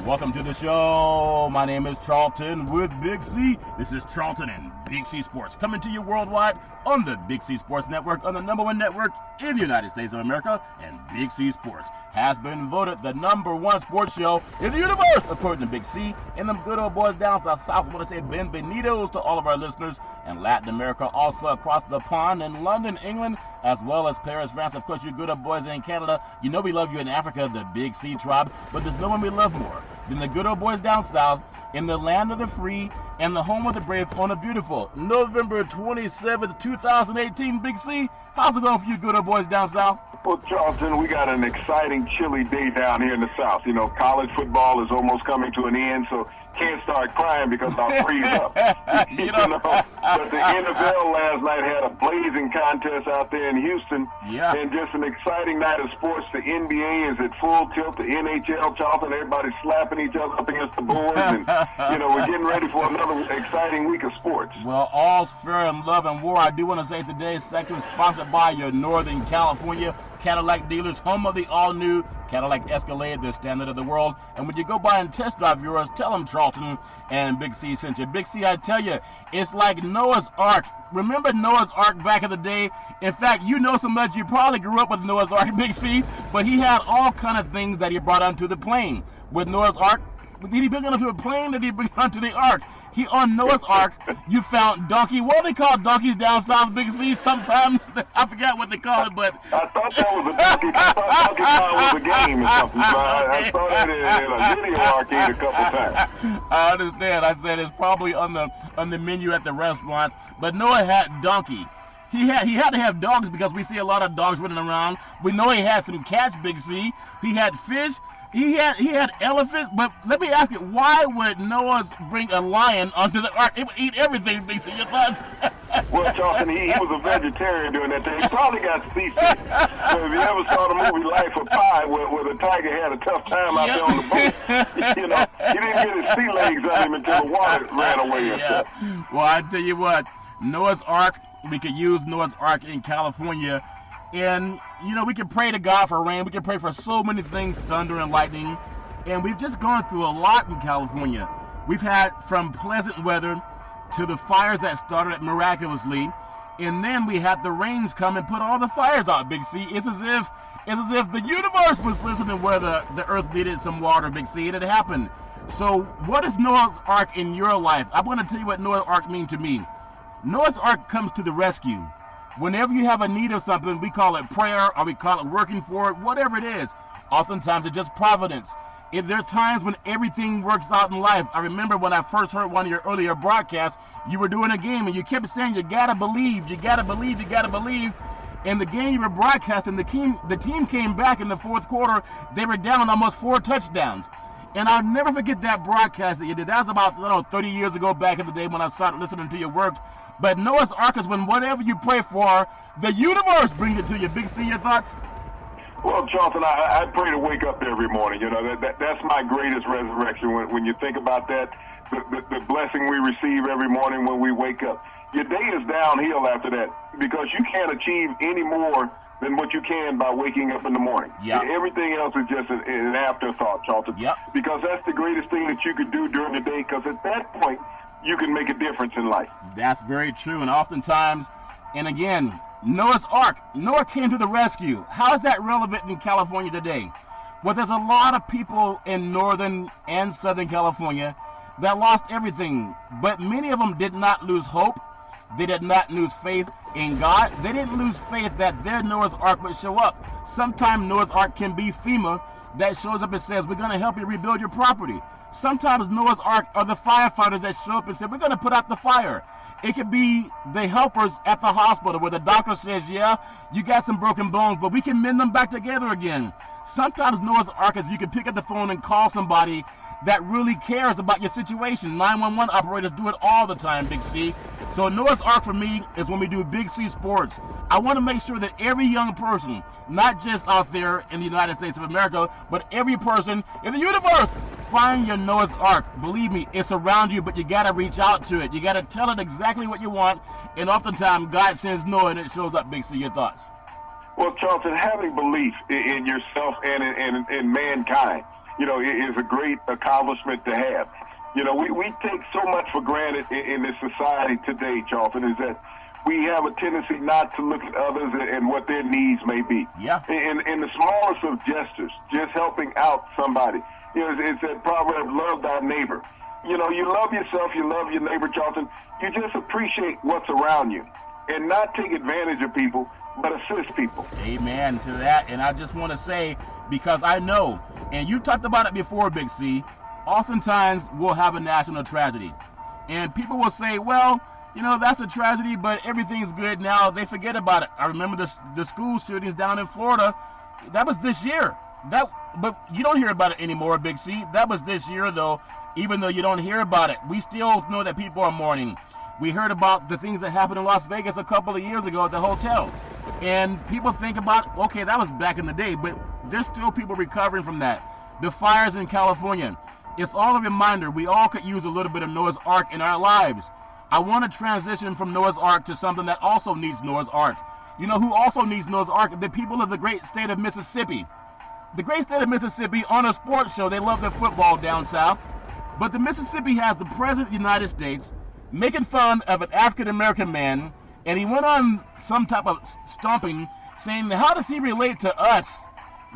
Welcome to the show. My name is Charlton with Big C. This is Charlton and Big C Sports, coming to you worldwide on the Big C Sports Network, on the #1 network in the United States of America. And Big C Sports has been voted the #1 sports show in the universe, according to Big C. And them good old boys down south, I want to say bienvenidos to all of our listeners in Latin America, also across the pond in London, England, as well as Paris, France. Of course, you good old boys in Canada. You know we love you in Africa, the Big C tribe, but there's no one we love more than the good old boys down south in the land of the free and the home of the brave on a beautiful November 27th, 2018. Big C, how's it going for you good old boys down south? Well, Charlton, we got an exciting, chilly day down here in the South. You know, college football is almost coming to an end, so can't start crying because I'll freeze up. you know, but the NFL last night had a blazing contest out there in Houston, and just an exciting night of sports. The NBA is at full tilt. The NHL, Charlton, everybody's slapping each other up against the boards, and you know we're getting ready for another exciting week of sports. Well, all's fair in love and war. I do want to say today's section is sponsored by your Northern California Cadillac dealers, home of the all-new Cadillac Escalade, the standard of the world. And when you go by and test drive yours, tell them Charlton and Big C sent you. Big C, I tell you, it's like Noah's Ark. Remember Noah's Ark back in the day? In fact, you know so much, you probably grew up with Noah's Ark, Big C, but he had all kind of things that he brought onto the plane. With Noah's Ark, did he bring it onto a plane? Did he bring it onto the Ark? He on Noah's Ark, you found donkey. What do they call donkeys down south, Big C? Sometimes I forgot what they call it, but I thought that was a donkey. I thought Donkey Kong was a game or something. So I saw that in a video arcade a couple times. I understand. I said it's probably on the menu at the restaurant. But Noah had donkey. He had to have dogs because we see a lot of dogs running around. We know he had some cats, Big C. He had fish. He had elephants, but let me ask you, why would Noah bring a lion onto the ark? It would eat everything, Big C. Your thoughts? Well, Charlton, he was a vegetarian during that time. He probably got seasick. So if you ever saw the movie Life of Pi, where the tiger had a tough time out there on the boat, you know, he didn't get his sea legs on him until the water ran away. Well, I tell you what, Noah's Ark, we could use Noah's Ark in California. And, you know, we can pray to God for rain. We can pray for so many things, thunder and lightning. And we've just gone through a lot in California. We've had from pleasant weather to the fires that started miraculously. And then we had the rains come and put all the fires out, Big C. It's as if the universe was listening where the earth needed some water, Big C, and it happened. So what is Noah's Ark in your life? I'm going to tell you what Noah's Ark means to me. Noah's Ark comes to the rescue. Whenever you have a need of something, we call it prayer or we call it working for it, whatever it is. Oftentimes it's just providence. If there are times when everything works out in life, I remember when I first heard one of your earlier broadcasts, you were doing a game and you kept saying, you gotta believe, you gotta believe, you gotta believe. In the game you were broadcasting, the team came back in the fourth quarter, they were down almost 4 touchdowns. And I'll never forget that broadcast that you did. That was about 30 years ago back in the day when I started listening to your work. But Noah's Ark is when whatever you pray for, the universe brings it to you. Big C, your thoughts? Well, Charlton, I pray to wake up every morning. You know, that's my greatest resurrection. When you think about that, the blessing we receive every morning when we wake up. Your day is downhill after that because you can't achieve any more than what you can by waking up in the morning. Yep. Everything else is just an afterthought, Charlton. Yep. Because that's the greatest thing that you could do during the day because at that point, you can make a difference in life. That's very true. And oftentimes, and again, Noah's Ark. Noah came to the rescue. How is that relevant in California today? Well, there's a lot of people in Northern and Southern California that lost everything. But many of them did not lose hope. They did not lose faith in God. They didn't lose faith that their Noah's Ark would show up. Sometimes Noah's Ark can be FEMA that shows up and says, we're going to help you rebuild your property. Sometimes Noah's Ark are the firefighters that show up and say, we're going to put out the fire. It could be the helpers at the hospital where the doctor says, yeah, you got some broken bones, but we can mend them back together again. Sometimes Noah's Ark is you can pick up the phone and call somebody that really cares about your situation. 911 operators do it all the time, Big C. So Noah's Ark for me is when we do Big C Sports. I want to make sure that every young person, not just out there in the United States of America, but every person in the universe, find your Noah's Ark. Believe me, it's around you, but you got to reach out to it. You got to tell it exactly what you want, and oftentimes God sends Noah and it shows up, Big C. Your thoughts? Well, Charlton, having belief in yourself and in mankind, is a great accomplishment to have. We take so much for granted in this society today, Charlton, is that we have a tendency not to look at others and what their needs may be. Yeah. In the smallest of gestures, just helping out somebody. It's that proverb, love thy neighbor. You love yourself, you love your neighbor, Charlton. You just appreciate what's around you and not take advantage of people, but assist people. Amen to that. And I just want to say, because I know, and you talked about it before, Big C, oftentimes we'll have a national tragedy. And people will say, well, that's a tragedy, but everything's good now. They forget about it. I remember the school shootings down in Florida. That was this year. But you don't hear about it anymore, Big C. That was this year, though. Even though you don't hear about it, we still know that people are mourning. We heard about the things that happened in Las Vegas a couple of years ago at the hotel. And people think about, okay, that was back in the day, but there's still people recovering from that. The fires in California. It's all a reminder we all could use a little bit of Noah's Ark in our lives. I want to transition from Noah's Ark to something that also needs Noah's Ark. You know who also needs Noah's Ark? The people of the great state of Mississippi. The great state of Mississippi, on a sports show, they love their football down south. But the Mississippi has the President of the United States making fun of an African-American man, and he went on some type of stomping saying, how does he relate to us?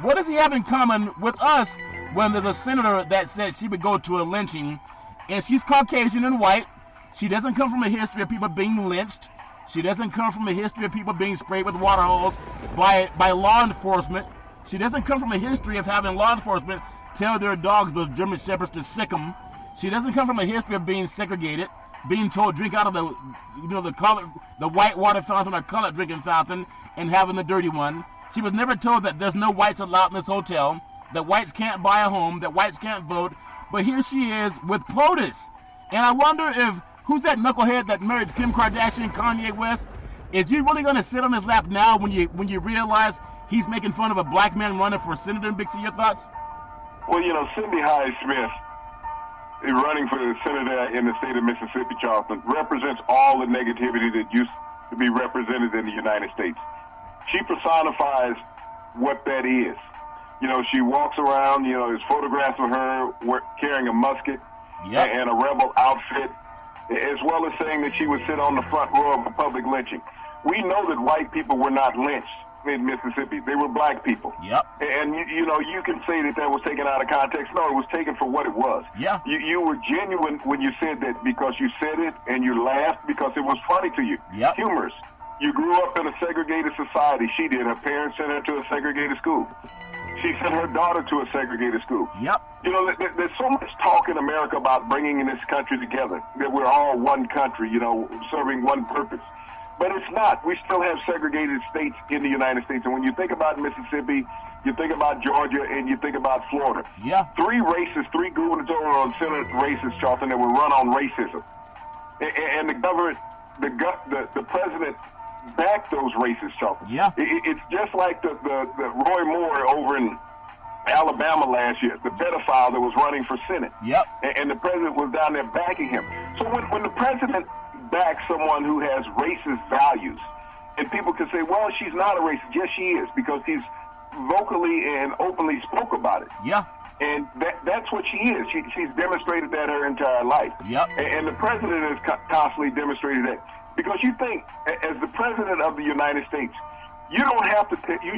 What does he have in common with us when there's a senator that said she would go to a lynching, and she's Caucasian and white. She doesn't come from a history of people being lynched. She doesn't come from a history of people being sprayed with water hose by law enforcement. She doesn't come from a history of having law enforcement tell their dogs, those German Shepherds, to sick them. She doesn't come from a history of being segregated, being told drink out of the white water fountain or colored drinking fountain and having the dirty one. She was never told that there's no whites allowed in this hotel, that whites can't buy a home, that whites can't vote. But here she is with POTUS. And I wonder if, who's that knucklehead that married Kim Kardashian and Kanye West? Is you really going to sit on his lap now when you realize he's making fun of a black man running for senator? Big C, your thoughts? Well, Cindy Hyde-Smith, running for the senator in the state of Mississippi, Charleston, represents all the negativity that used to be represented in the United States. She personifies what that is. She walks around, there's photographs of her carrying a musket and a rebel outfit, as well as saying that she would sit on the front row of a public lynching. We know that white people were not lynched in Mississippi. They were black people. Yep. And, you can say that was taken out of context. No, it was taken for what it was. Yeah. You were genuine when you said that, because you said it and you laughed because it was funny to you. Yep. Humorous. You grew up in a segregated society. She did. Her parents sent her to a segregated school. She sent her daughter to a segregated school. Yep. There's so much talk in America about bringing this country together, that we're all one country, serving one purpose. But it's not. We still have segregated states in the United States. And when you think about Mississippi, you think about Georgia, and you think about Florida. Yeah. Three gubernatorial and Senate races, Charlton, that were run on racism. And the government, the president backed those races, Charlton. Yeah. It's just like the Roy Moore over in Alabama last year, the pedophile that was running for Senate. Yep. And the president was down there backing him. So when the president backs someone who has racist values, and people can say, well, she's not a racist. Yes, she is, because he's vocally and openly spoke about it. Yeah. And that's what she is. She's demonstrated that her entire life. Yep. And the president has constantly demonstrated that. Because you think, as the president of the United States, you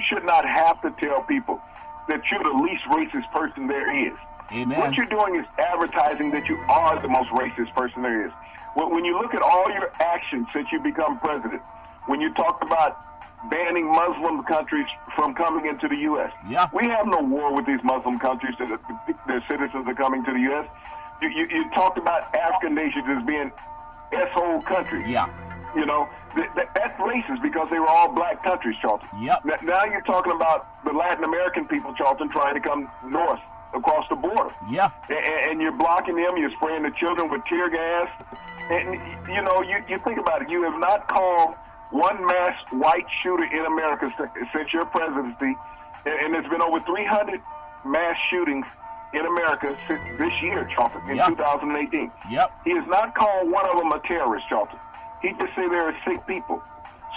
should not have to tell people that you're the least racist person there is. Amen. What you're doing is advertising that you are the most racist person there is. When you look at all your actions since you become president, when you talk about banning Muslim countries from coming into the U.S., we have no war with these Muslim countries that their citizens are coming to the U.S. You talked about African nations as being S-hole countries. Yeah. That's racist, because they were all black countries, Charlton. Yep. Now you're talking about the Latin American people, Charlton, trying to come north across the border. Yeah. And you're blocking them. You're spraying the children with tear gas. And, you think about it. You have not called one mass white shooter in America since your presidency. And there's been over 300 mass shootings in America since this year, Charlton, in 2018. Yep. He has not called one of them a terrorist, Charlton. He just say there are sick people.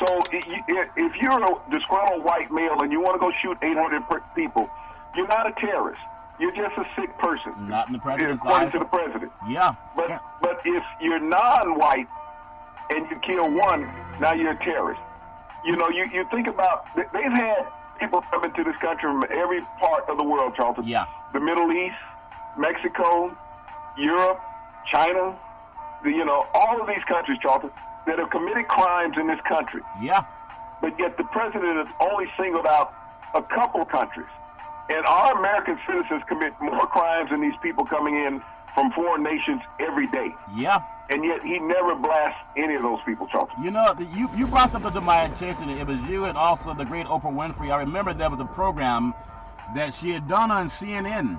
So if you're a disgruntled white male and you want to go shoot 800 people, you're not a terrorist. you're just a sick person. Not in the president's according eyes. to the president. Yeah. But if you're non-white and you kill one, now you're a terrorist. You know, you think about, they've had people come into this country from every part of the world, Charlton. Yeah. The Middle East, Mexico, Europe, China, all of these countries, Charlton, that have committed crimes in this country. Yeah. But yet the president has only singled out a couple countries. And our American citizens commit more crimes than these people coming in from foreign nations every day. Yeah. And yet he never blasts any of those people, Charlton. You know, you brought something to my attention. It was you and also the great Oprah Winfrey. I remember there was a program that she had done on CNN.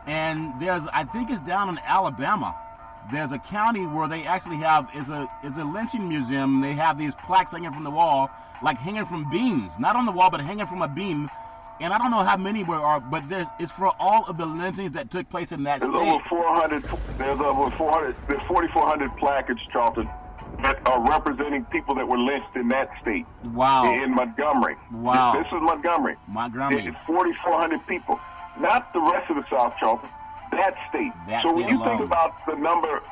And I think it's down in Alabama. There's a county where they actually have is a lynching museum. They have these plaques hanging from the wall, like hanging from beams, not on the wall, but hanging from a beam. And I don't know how many there are, but it's for all of the lynchings that took place in that state. Over 400. There's over 400. There's 4,400 placards, Charlton, that are representing people that were lynched in that state. Wow. In Montgomery. Wow. This is Montgomery. It's 4,400 people, not the rest of the South, Charlton. That state. So when you think about the number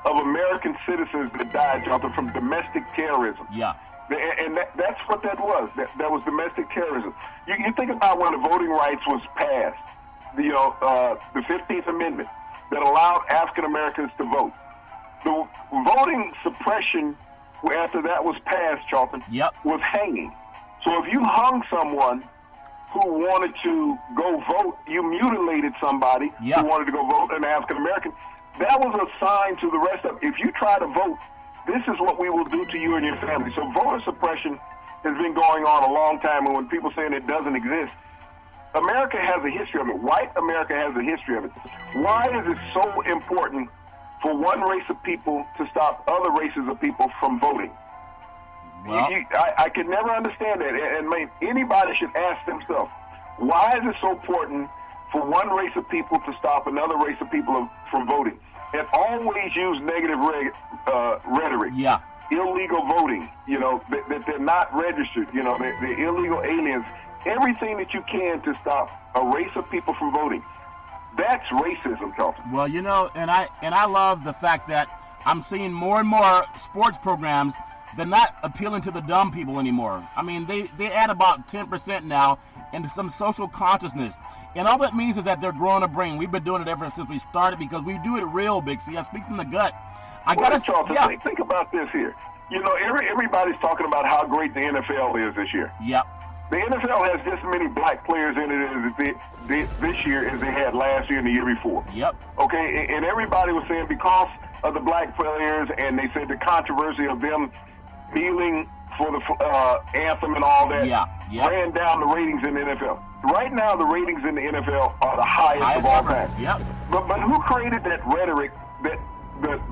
of American citizens that died, Charlton, from domestic terrorism. Yeah. And that's what that was. That was domestic terrorism. You think about when the voting rights was passed, the 15th Amendment that allowed African Americans to vote. The voting suppression after that was passed, Charlton, was hanging. So if you hung someone who wanted to go vote, you mutilated somebody who wanted to go vote, an African American. That was a sign to the rest of if you try to vote, this is what we will do to you and your family. So voter suppression has been going on a long time, and when people saying it doesn't exist, America has a history of it. White America has a history of it. Why is it so important for one race of people to stop other races of people from voting? Well, I can never understand that, and anybody should ask themselves, why is it so important for one race of people to stop another race of people from voting? And always use negative rhetoric. Yeah. Illegal voting, that they're not registered, they're illegal aliens. Everything that you can to stop a race of people from voting. That's racism, Charlton. Well, and I love the fact that I'm seeing more and more sports programs. They're not appealing to the dumb people anymore. I mean, they add about 10% now into some social consciousness. And all that means is that they're growing a brain. We've been doing it ever since we started because we do it real, Big C. I speak from the gut. Charlton, think about this here. Everybody's talking about how great the NFL is this year. Yep. The NFL has just as many black players in it as this year as they had last year and the year before. Yep. Okay, and everybody was saying because of the black players, and they said the controversy of them kneeling for the anthem and all that ran down the ratings in the NFL. Right now, the ratings in the NFL are the highest of all time. Yep. But who created that rhetoric that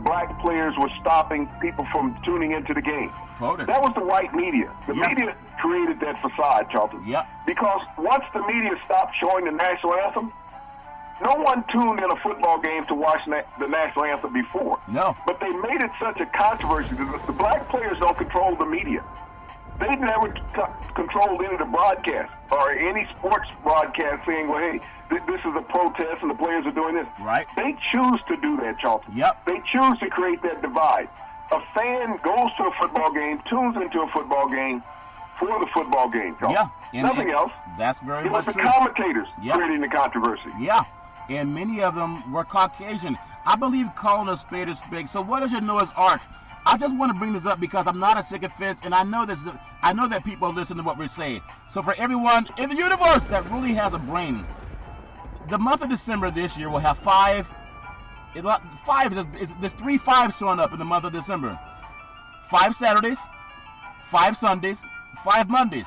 black players were stopping people from tuning into the game? POTUS. That was the white media. The media created that facade, Charlton. Yep. Because once the media stopped showing the national anthem, no one tuned in a football game to watch the national anthem before. No. But they made it such a controversy. The black players don't control the media. They never controlled any of the broadcast or any sports broadcast saying, well, hey, this is a protest and the players are doing this. Right. They choose to do that, Charlton. Yep. They choose to create that divide. A fan goes to a football game, tunes into a football game for the football game, Charlton. Yeah. Nothing else. That's very much true. It was the commentators creating the controversy. Yeah. And many of them were Caucasian. I believe calling a spade is big. So what is your Noah's Ark? I just want to bring this up because I'm not a sycophant, and I know that people listen to what we're saying. So for everyone in the universe that really has a brain, the month of December this year will have five. There's 3 5s showing up in the month of December. 5 Saturdays, 5 Sundays, 5 Mondays.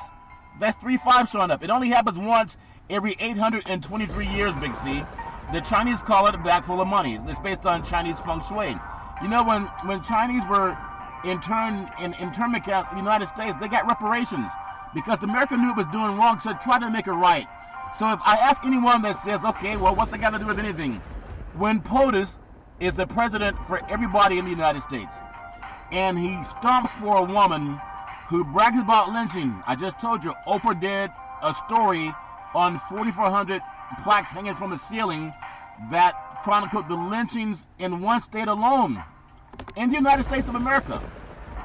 That's 3 5s showing up. It only happens once every 823 years, Big C. The Chinese call it a bag full of money. It's based on Chinese feng shui. When Chinese were internment camps in the United States, they got reparations because America knew it was doing wrong, so tried to make it right. So if I ask anyone that says, okay, well, what's that got to do with anything? When POTUS is the president for everybody in the United States, and he stomps for a woman who brags about lynching. I just told you, Oprah did a story on 4,400 plaques hanging from the ceiling that chronicled the lynchings in one state alone, in the United States of America.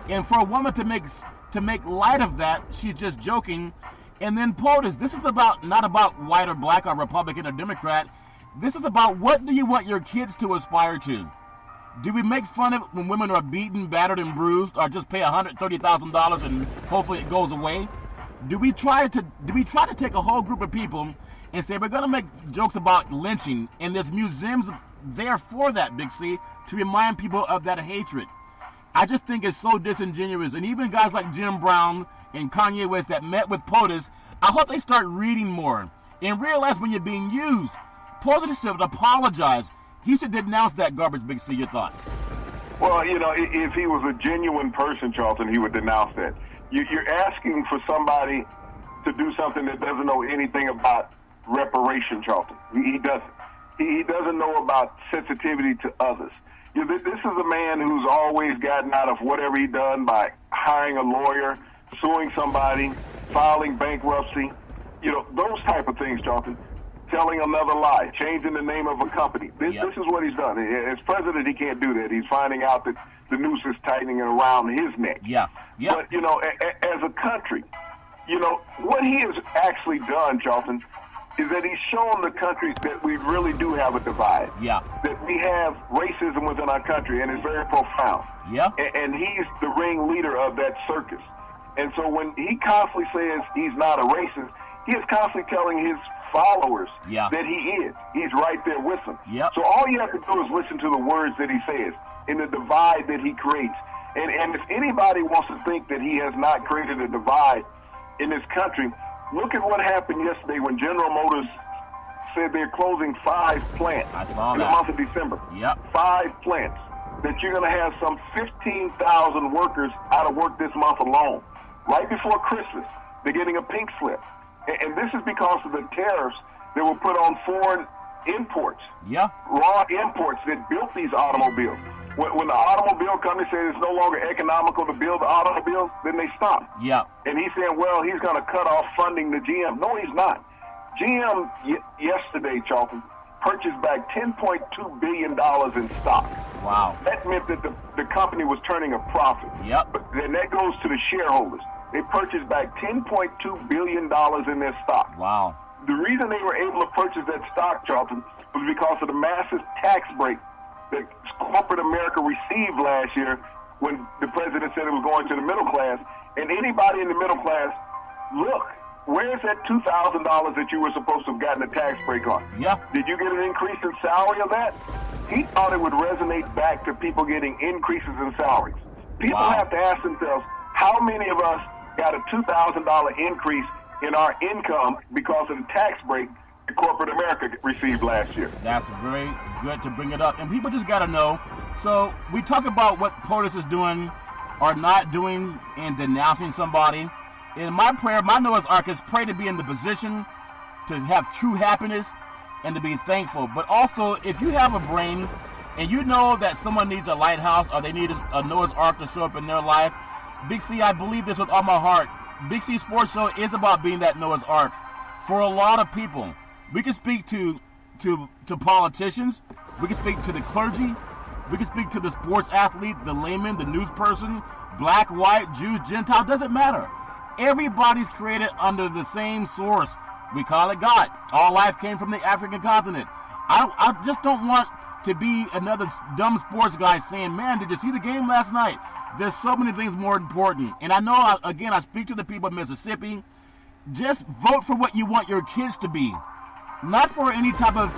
And for a woman to make light of that, she's just joking. And then POTUS, this is not about white or black or Republican or Democrat. This is about, what do you want your kids to aspire to? Do we make fun of it when women are beaten, battered, and bruised, or just pay $130,000 and hopefully it goes away? Do we try to take a whole group of people and say we're going to make jokes about lynching, and there's museums there for that, Big C, to remind people of that hatred? I just think it's so disingenuous. And even guys like Jim Brown and Kanye West that met with POTUS, I hope they start reading more and realize when you're being used. POTUS should apologize. He should denounce that garbage, Big C. Your thoughts? Well, if he was a genuine person, Charlton, he would denounce that. You're asking for somebody to do something that doesn't know anything about reparation, Charlton. He doesn't. He doesn't know about sensitivity to others. This is a man who's always gotten out of whatever he done by hiring a lawyer, suing somebody, filing bankruptcy, those type of things, Charlton. Telling another lie, changing the name of a company. This is what he's done. As president, he can't do that. He's finding out that the noose is tightening around his neck. But, as a country, what he has actually done, Charlton, is that he's shown the country that we really do have a divide. That we have racism within our country, and it's very profound. And he's the ringleader of that circus. And so when he constantly says he's not a racist, he is constantly telling his followers that he is. He's right there with them. So all you have to do is listen to the words that he says in the divide that he creates. And if anybody wants to think that he has not created a divide in this country, look at what happened yesterday when General Motors said they're closing 5 plants in the month of December. 5 plants. That you're going to have some 15,000 workers out of work this month alone. Right before Christmas, they're getting a pink slip. And this is because of the tariffs that were put on foreign imports, raw imports that built these automobiles. When the automobile company said it's no longer economical to build the automobiles, then they stop. And he's saying, well, he's going to cut off funding to GM. No, he's not. GM yesterday, Charlton, purchased back $10.2 billion in stock. Wow. That meant that the company was turning a profit. But then that goes to the shareholders. They purchased back $10.2 billion in their stock. Wow. The reason they were able to purchase that stock, Charlton, was because of the massive tax break that corporate America received last year when the president said it was going to the middle class. And anybody in the middle class, look, where's that $2,000 that you were supposed to have gotten a tax break on? Did you get an increase in salary of that? He thought it would resonate back to people getting increases in salaries. People have to ask themselves, how many of us got a $2,000 increase in our income because of the tax break that corporate America received last year? That's very good to bring it up. And people just got to know. So we talk about what POTUS is doing or not doing in denouncing somebody. In my prayer, my Noah's Ark is pray to be in the position to have true happiness and to be thankful. But also, if you have a brain and you know that someone needs a lighthouse or they need a Noah's Ark to show up in their life, Big C, I believe this with all my heart. Big C Sports Show is about being that Noah's Ark for a lot of people. We can speak to politicians. We can speak to the clergy. We can speak to the sports athlete, the layman, the news person, black, white, Jews, Gentile. Doesn't matter. Everybody's created under the same source. We call it God. All life came from the African continent. I just don't want to be another dumb sports guy saying, man, did you see the game last night? There's so many things more important. And I know, again, I speak to the people of Mississippi. Just vote for what you want your kids to be. Not for any type of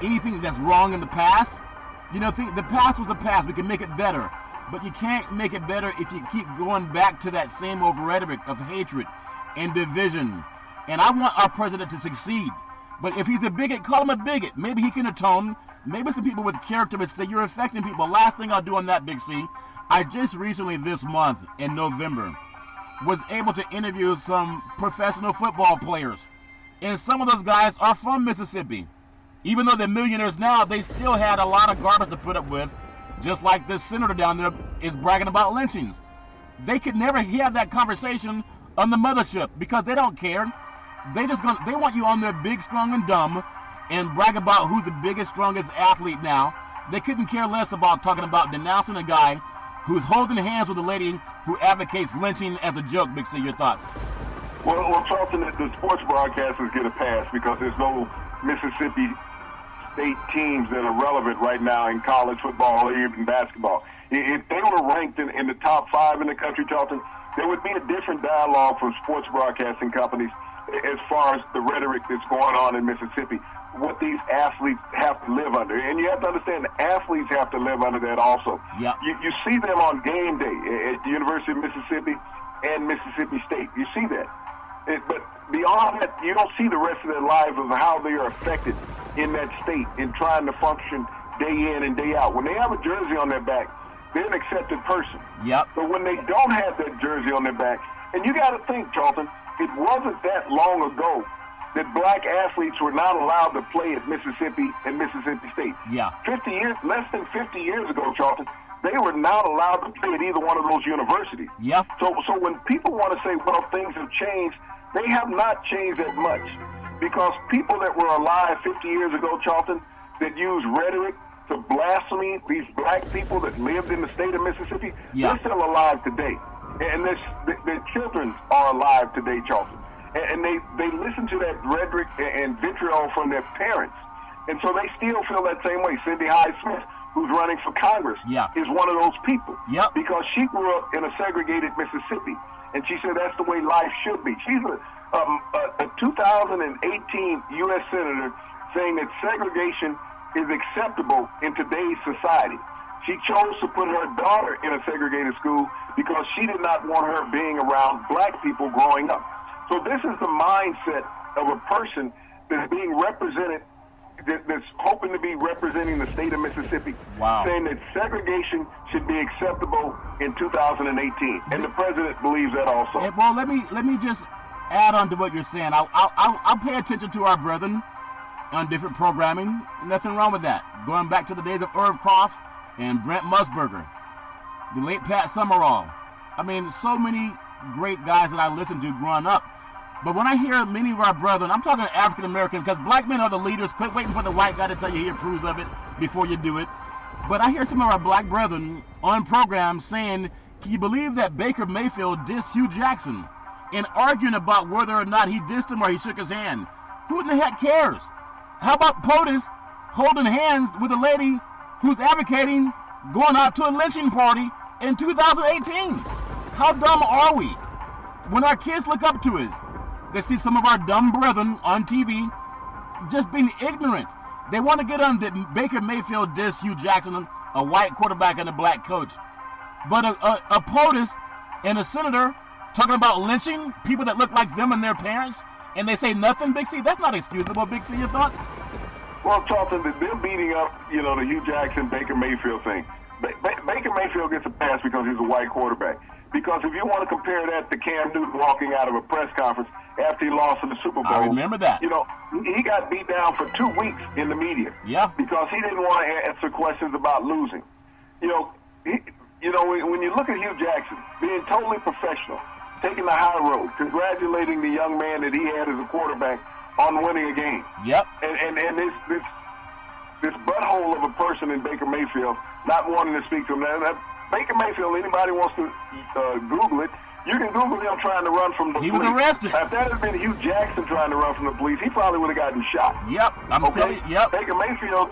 anything that's wrong in the past. The past was the past. We can make it better. But you can't make it better if you keep going back to that same old rhetoric of hatred and division. And I want our president to succeed. But if he's a bigot, call him a bigot. Maybe he can atone. Maybe some people with character would say you're affecting people. Last thing I'll do on that, Big C, I just recently this month in November was able to interview some professional football players. And some of those guys are from Mississippi. Even though they're millionaires now, they still had a lot of garbage to put up with, just like this senator down there is bragging about lynchings. They could never have that conversation on the mothership because they don't care. They want you on there big, strong, and dumb, and brag about who's the biggest, strongest athlete now. They couldn't care less about talking about denouncing a guy who's holding hands with a lady who advocates lynching as a joke. Big C, your thoughts? Well, Charlton, the sports broadcasters get a pass because there's no Mississippi State teams that are relevant right now in college football or even basketball. If they were ranked in the top 5 in the country, Charlton, there would be a different dialogue from sports broadcasting companies as far as the rhetoric that's going on in Mississippi, what these athletes have to live under. And you have to understand the athletes have to live under that also. Yep. You see them on game day at the University of Mississippi and Mississippi State. You see that. But beyond that, you don't see the rest of their lives of how they are affected in that state in trying to function day in and day out. When they have a jersey on their back, they're an accepted person. Yep. But when they don't have that jersey on their back, and you got to think, Charlton, it wasn't that long ago that black athletes were not allowed to play at Mississippi and Mississippi State. Yeah. Less than 50 years ago, Charlton, they were not allowed to play at either one of those universities. Yeah. So when people want to say, well, things have changed, they have not changed that much. Because people that were alive 50 years ago, Charlton, that used rhetoric to blaspheme these black people that lived in the state of Mississippi, yeah, they're still alive today. And their children are alive today, Charlton. And they listen to that rhetoric and vitriol from their parents. And so they still feel that same way. Cindy Hyde-Smith, who's running for Congress, is one of those people. Yep. Because she grew up in a segregated Mississippi. And she said that's the way life should be. She's a 2018 U.S. Senator saying that segregation is acceptable in today's society. She chose to put her daughter in a segregated school because she did not want her being around black people growing up. So this is the mindset of a person that's being represented, that's hoping to be representing the state of Mississippi, saying that segregation should be acceptable in 2018. And the president believes that also. Well, let me just add on to what you're saying. I'll pay attention to our brethren on different programming. Nothing wrong with that. Going back to the days of Irv Croft and Brent Musburger, the late Pat Summerall. I mean, so many great guys that I listened to growing up. But when I hear many of our brethren, I'm talking African American, because black men are the leaders. Quit waiting for the white guy to tell you he approves of it before you do it. But I hear some of our black brethren on programs saying, can you believe that Baker Mayfield dissed Hugh Jackson, and arguing about whether or not he dissed him or he shook his hand? Who in the heck cares? How about POTUS holding hands with a lady who's advocating going out to a lynching party in 2018? How dumb are we? When our kids look up to us, they see some of our dumb brethren on TV just being ignorant. They want to get on that Baker Mayfield dissed Hugh Jackson, a white quarterback and a black coach. But a POTUS and a senator talking about lynching people that look like them and their parents, and they say nothing, Big C? That's not excusable, Big C. Your thoughts? Well, Charlton, they're beating up, the Hugh Jackson, Baker Mayfield thing. Baker Mayfield gets a pass because he's a white quarterback. Because if you want to compare that to Cam Newton walking out of a press conference after he lost in the Super Bowl. I remember that. He got beat down for 2 weeks in the media. Yeah. Because he didn't want to answer questions about losing. When you look at Hugh Jackson, being totally professional, taking the high road, congratulating the young man that he had as a quarterback on winning a game. Yep. And this butthole of a person in Baker Mayfield not wanting to speak to him. Now, Baker Mayfield, anybody wants to Google it, you can Google him trying to run from the police. He was arrested. If that had been Hugh Jackson trying to run from the police, he probably would have gotten shot. Yep. Yep. Baker Mayfield,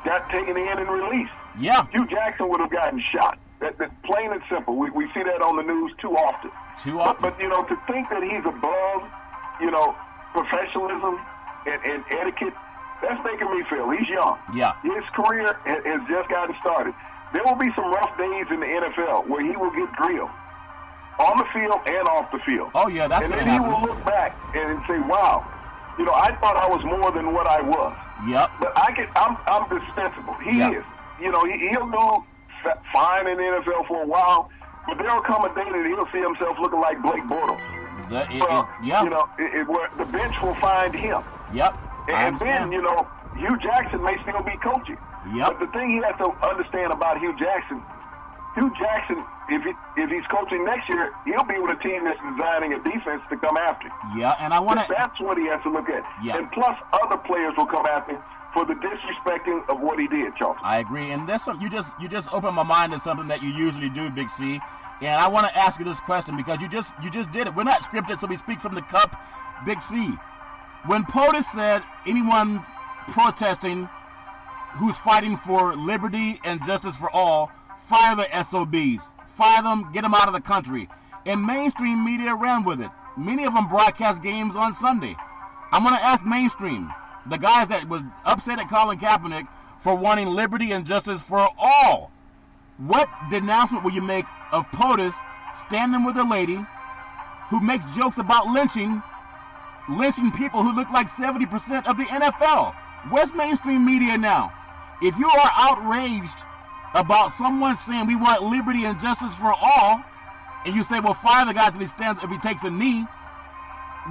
got taken in and released. Yeah. Hugh Jackson would have gotten shot. That's plain and simple. We see that on the news too often. But to think that he's above, professionalism and etiquette, that's Baker Mayfield. He's young. Yeah. His career has just gotten started. There will be some rough days in the NFL where he will get grilled on the field and off the field. Oh, yeah, that's and going then to happen. He will look back and say, wow, I thought I was more than what I was. Yep. But I'm dispensable. He is. He'll do fine in the NFL for a while, but there'll come a day that he'll see himself looking like Blake Bortles. Where the bench will find him. Yep. And then, Hugh Jackson may still be coaching. Yep. But the thing he has to understand about Hugh Jackson, Hugh Jackson, if he's coaching next year, he'll be with a team that's designing a defense to come after him. Yeah, and I want to. That's what he has to look at. Yeah. And plus, other players will come after him for the disrespecting of what he did, Charles. I agree, and that's you just opened my mind to something that you usually do, Big C. And I want to ask you this question because you just did it. We're not scripted, so we speak from the cup, Big C. When POTUS said anyone protesting who's fighting for liberty and justice for all, fire the SOBs. Fire them, get them out of the country. And mainstream media ran with it. Many of them broadcast games on Sunday. I'm going to ask mainstream, the guys that was upset at Colin Kaepernick for wanting liberty and justice for all. What denouncement will you make of POTUS standing with a lady who makes jokes about lynching people who look like 70% of the NFL? Where's mainstream media now? If you are outraged about someone saying we want liberty and justice for all, and you say, well, fire the guy if he takes a knee,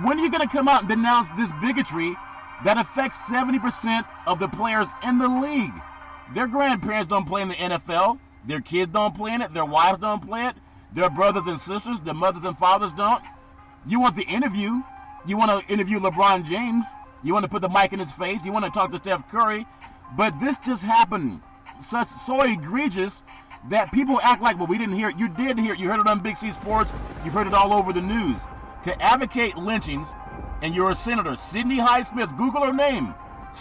when are you going to come out and denounce this bigotry that affects 70% of the players in the league? Their grandparents don't play in the NFL. Their kids don't play in it. Their wives don't play it. Their brothers and sisters, their mothers and fathers don't. You want the interview. You want to interview LeBron James. You want to put the mic in his face. You want to talk to Steph Curry. But this just happened so egregious that people act like, well, we didn't hear it. You did hear it. You heard it on Big C Sports. You've heard it all over the news. To advocate lynchings, and you're a senator, Sidney Hyde-Smith, Google her name,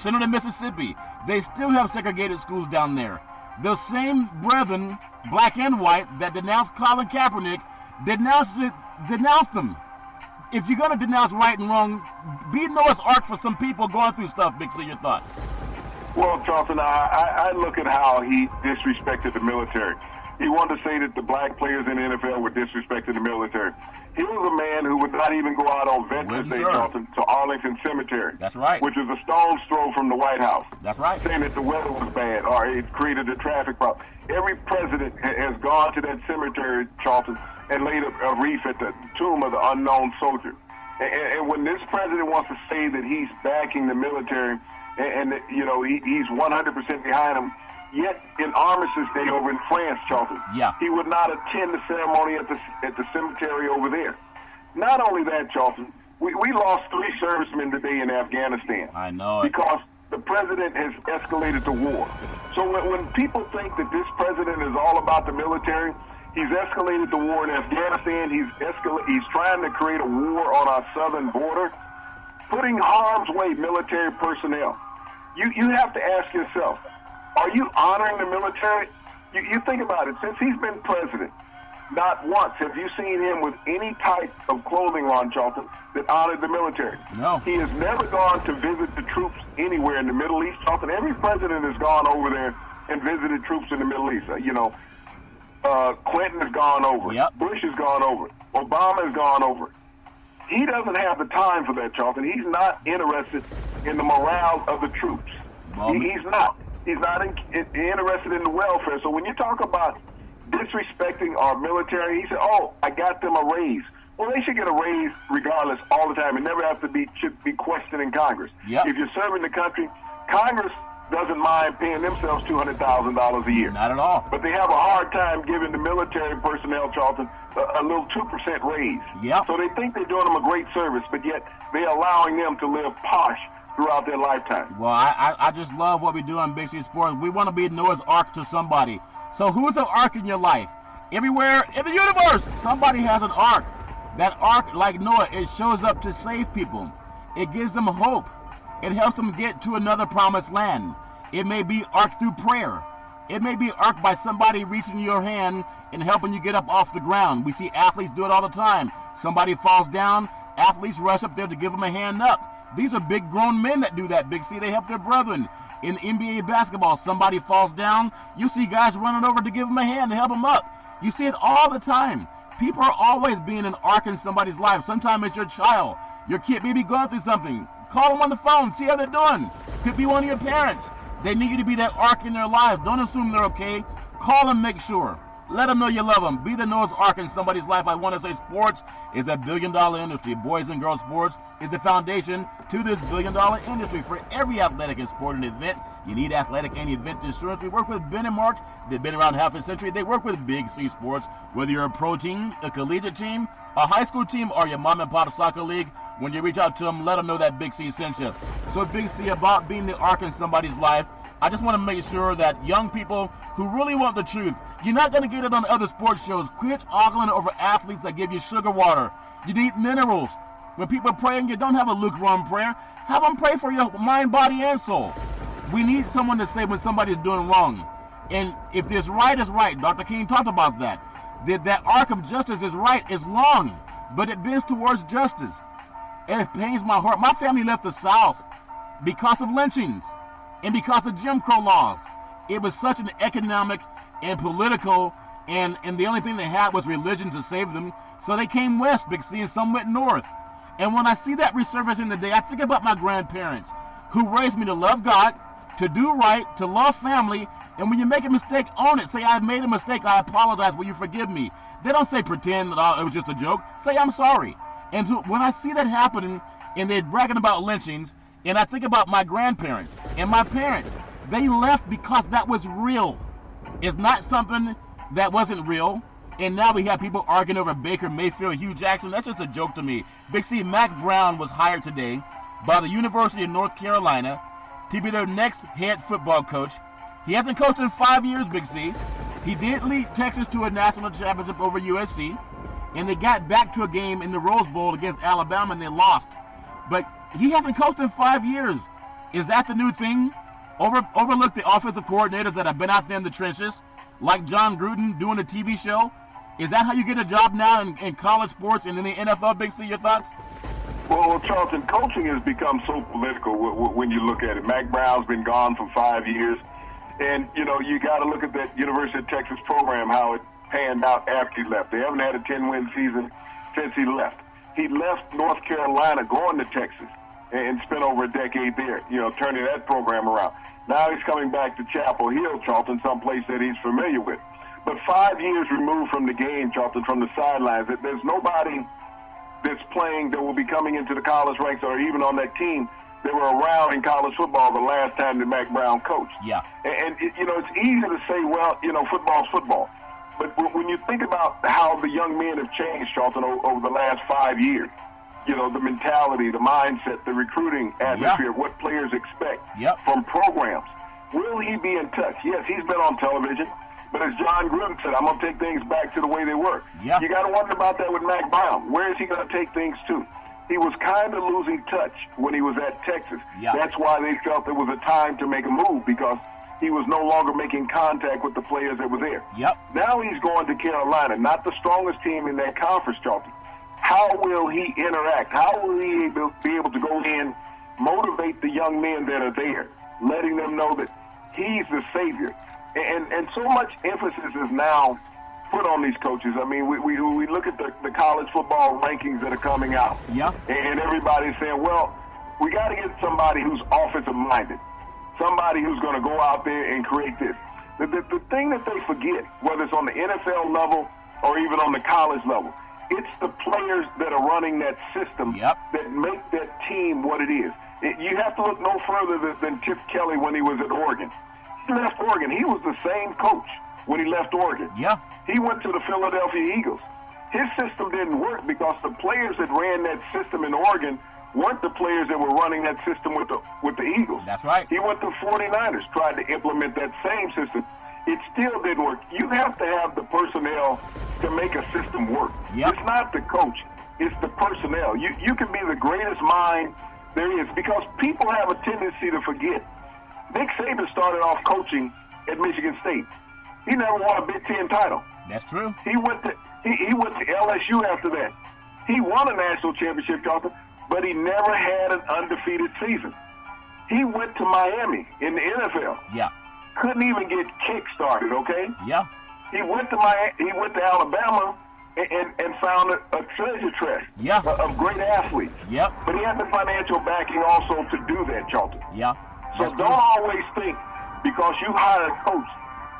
Senator Mississippi. They still have segregated schools down there. The same brethren, black and white, that denounced Colin Kaepernick, denounce them. If you're going to denounce right and wrong, be Noah's Ark for some people going through stuff. Big C, your thoughts? Well, Charlton, I look at how he disrespected the military. He wanted to say that the black players in the NFL were disrespecting the military. He was a man who would not even go out on Veterans Day, Charlton, to Arlington Cemetery. That's right. Which is a stone's throw from the White House. That's right. Saying that the weather was bad or it created a traffic problem. Every president has gone to that cemetery, Charlton, and laid a wreath at the tomb of the unknown soldier. And when this president wants to say that he's backing the military and you know, he's 100% behind them, yet in Armistice Day over in France, Charlton, he would not attend the ceremony at the cemetery over there. Not only that, Charlton, we lost 3 servicemen today in Afghanistan. I know it. Because the president has escalated the war. So when people think that this president is all about the military, he's escalated the war in Afghanistan. He's trying to create a war on our southern border, putting harm's way military personnel. You have to ask yourself, are you honoring the military? You think about it. Since he's been president, not once have you seen him with any type of clothing on, Charlton, that honored the military. No. He has never gone to visit the troops anywhere in the Middle East, Charlton. Every president has gone over there and visited troops in the Middle East. Clinton has gone over. Yep. Bush has gone over. Obama has gone over. He doesn't have the time for that, Charlton. He's not interested in the morale of the troops. He's not. He's not interested in the welfare. So when you talk about disrespecting our military, he said, oh, I got them a raise. Well, they should get a raise regardless all the time. It never should be questioned in Congress. Yep. If you're serving the country, Congress doesn't mind paying themselves $200,000 a year. Not at all. But they have a hard time giving the military personnel, Charlton, a little 2% raise. Yep. So they think they're doing them a great service, but yet they're allowing them to live posh throughout their lifetime. Well, I just love what we do on Big C Sports. We want to be Noah's Ark to somebody. So who's the ark in your life? Everywhere in the universe, somebody has an ark. That ark, like Noah, it shows up to save people. It gives them hope. It helps them get to another promised land. It may be ark through prayer. It may be ark by somebody reaching your hand and helping you get up off the ground. We see athletes do it all the time. Somebody falls down, athletes rush up there to give them a hand up. These are big grown men that do that, Big C. They help their brethren. In NBA basketball, somebody falls down, you see guys running over to give them a hand to help them up. You see it all the time. People are always being an ark in somebody's life. Sometimes it's your child. Your kid may be going through something. Call them on the phone, see how they're doing. Could be one of your parents. They need you to be that ark in their lives. Don't assume they're okay. Call them, make sure. Let them know you love them. Be the Noah's Ark in somebody's life. I want to say sports is a billion-dollar industry. Boys and girls sports is the foundation to this billion-dollar industry. For every athletic and sporting event, you need athletic and event insurance. We work with Ben and Mark. They've been around half a century. They work with Big C Sports. Whether you're a pro team, a collegiate team, a high school team, or your mom and pop soccer league, when you reach out to them, let them know that Big C sent you. So Big C, about being the ark in somebody's life, I just want to make sure that young people who really want the truth, you're not going to get it on other sports shows. Quit ogling over athletes that give you sugar water. You need minerals. When people are praying, you don't have a lukewarm prayer. Have them pray for your mind, body, and soul. We need someone to say when somebody's doing wrong. And if this right is right, Dr. King talked about that. That arc of justice is right, it's long, but it bends towards justice. And it pains my heart. My family left the South because of lynchings and because of Jim Crow laws. It was such an economic and political, and the only thing they had was religion to save them. So they came west, Big C, and some went north. And when I see that resurfacing today, I think about my grandparents who raised me to love God, to do right, to love family. And when you make a mistake, own it. Say, I made a mistake. I apologize. Will you forgive me? They don't say pretend that it was just a joke. Say, I'm sorry. And when I see that happening, and they're bragging about lynchings, and I think about my grandparents and my parents, they left because that was real. It's not something that wasn't real. And now we have people arguing over Baker Mayfield, Hugh Jackson. That's just a joke to me. Big C, Mac Brown was hired today by the University of North Carolina to be their next head football coach. He hasn't coached in 5 years, Big C. He did lead Texas to a national championship over USC, and they got back to a game in the Rose Bowl against Alabama, and they lost. But he hasn't coached in 5 years. Is that the new thing? Overlook the offensive coordinators that have been out there in the trenches, like John Gruden doing a TV show? Is that how you get a job now in college sports and in the NFL, Big C? Your thoughts? Well, Charlton, coaching has become so political when you look at it. Mac Brown's been gone for 5 years. And, you know, you got to look at that University of Texas program, how it panned out after he left. They haven't had a 10-win season since he left. He left North Carolina going to Texas and spent over a decade there, you know, turning that program around. Now he's coming back to Chapel Hill, Charlton, someplace that he's familiar with. But 5 years removed from the game, Charlton, from the sidelines, there's nobody that's playing that will be coming into the college ranks or even on that team that were around in college football the last time that Mac Brown coached. Yeah. And you know, it's easy to say, well, you know, football's football. But when you think about how the young men have changed, Charlton, over the last 5 years, you know, the mentality, the mindset, the recruiting atmosphere, what players expect from programs, will he be in touch? Yes, he's been on television. But as John Gruden said, I'm going to take things back to the way they were. Yeah. You got to wonder about that with Mac Brown. Where is he going to take things to? He was kind of losing touch when he was at Texas. Yeah. That's why they felt it was a time to make a move, because he was no longer making contact with the players that were there. Yep. Now he's going to Carolina, not the strongest team in that conference, Charlton. How will he interact? How will he be able to go in, motivate the young men that are there, letting them know that he's the savior? And so much emphasis is now put on these coaches. I mean, we look at the college football rankings that are coming out, and everybody's saying, well, we got to get somebody who's offensive-minded, somebody who's going to go out there and create this. The thing that they forget, whether it's on the NFL level or even on the college level, it's the players that are running that system that make that team what it is. You have to look no further than Chip Kelly when he was at Oregon. He left Oregon. He was the same coach when he left Oregon. Yeah. He went to the Philadelphia Eagles. His system didn't work because the players that ran that system in Oregon weren't the players that were running that system with the Eagles. That's right. He went to 49ers, tried to implement that same system. It still didn't work. You have to have the personnel to make a system work. Yep. It's not the coach. It's the personnel. You can be the greatest mind there is, because people have a tendency to forget. Nick Saban started off coaching at Michigan State. He never won a Big Ten title. That's true. He went to LSU after that. He won a national championship, Charlton, but he never had an undefeated season. He went to Miami in the NFL. Yeah. Couldn't even get kick-started, okay? Yeah. He went to Alabama and found a treasure chest of great athletes. Yep. But he had the financial backing also to do that, Charlton. Yeah. So don't always think because you hire a coach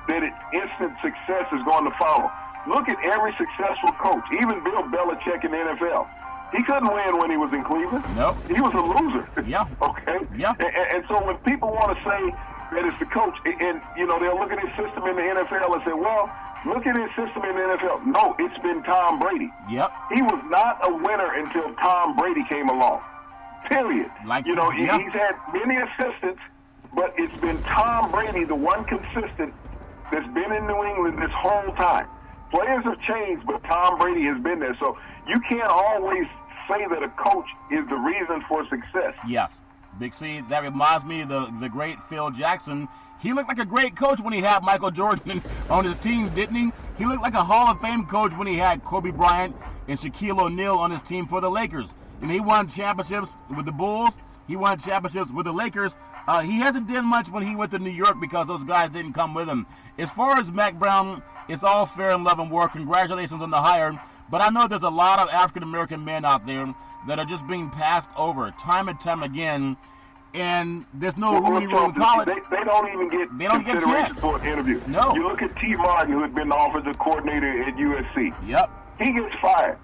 that instant success is going to follow. Look at every successful coach, even Bill Belichick in the NFL. He couldn't win when he was in Cleveland. Nope. He was a loser. Yeah. Okay? Yeah. And so when people want to say that it's the coach, and, you know, they'll look at his system in the NFL and say, well, look at his system in the NFL. No, it's been Tom Brady. Yep. He was not a winner until Tom Brady came along. Period. Like, you know, yeah. he's had many assistants, but it's been Tom Brady, the one consistent that's been in New England this whole time. Players have changed, but Tom Brady has been there. So you can't always say that a coach is the reason for success. Yes. Big C, that reminds me of the great Phil Jackson. He looked like a great coach when he had Michael Jordan on his team, didn't he? He looked like a Hall of Fame coach when he had Kobe Bryant and Shaquille O'Neal on his team for the Lakers. And he won championships with the Bulls. He won championships with the Lakers. He hasn't done much when he went to New York because those guys didn't come with him. As far as Mack Brown, it's all fair and love and war. Congratulations on the hire. But I know there's a lot of African-American men out there that are just being passed over time and time again. And there's no room in college. They don't even get consideration for an interview. No. You look at T. Martin, who had been the offensive coordinator at USC. Yep. He gets fired.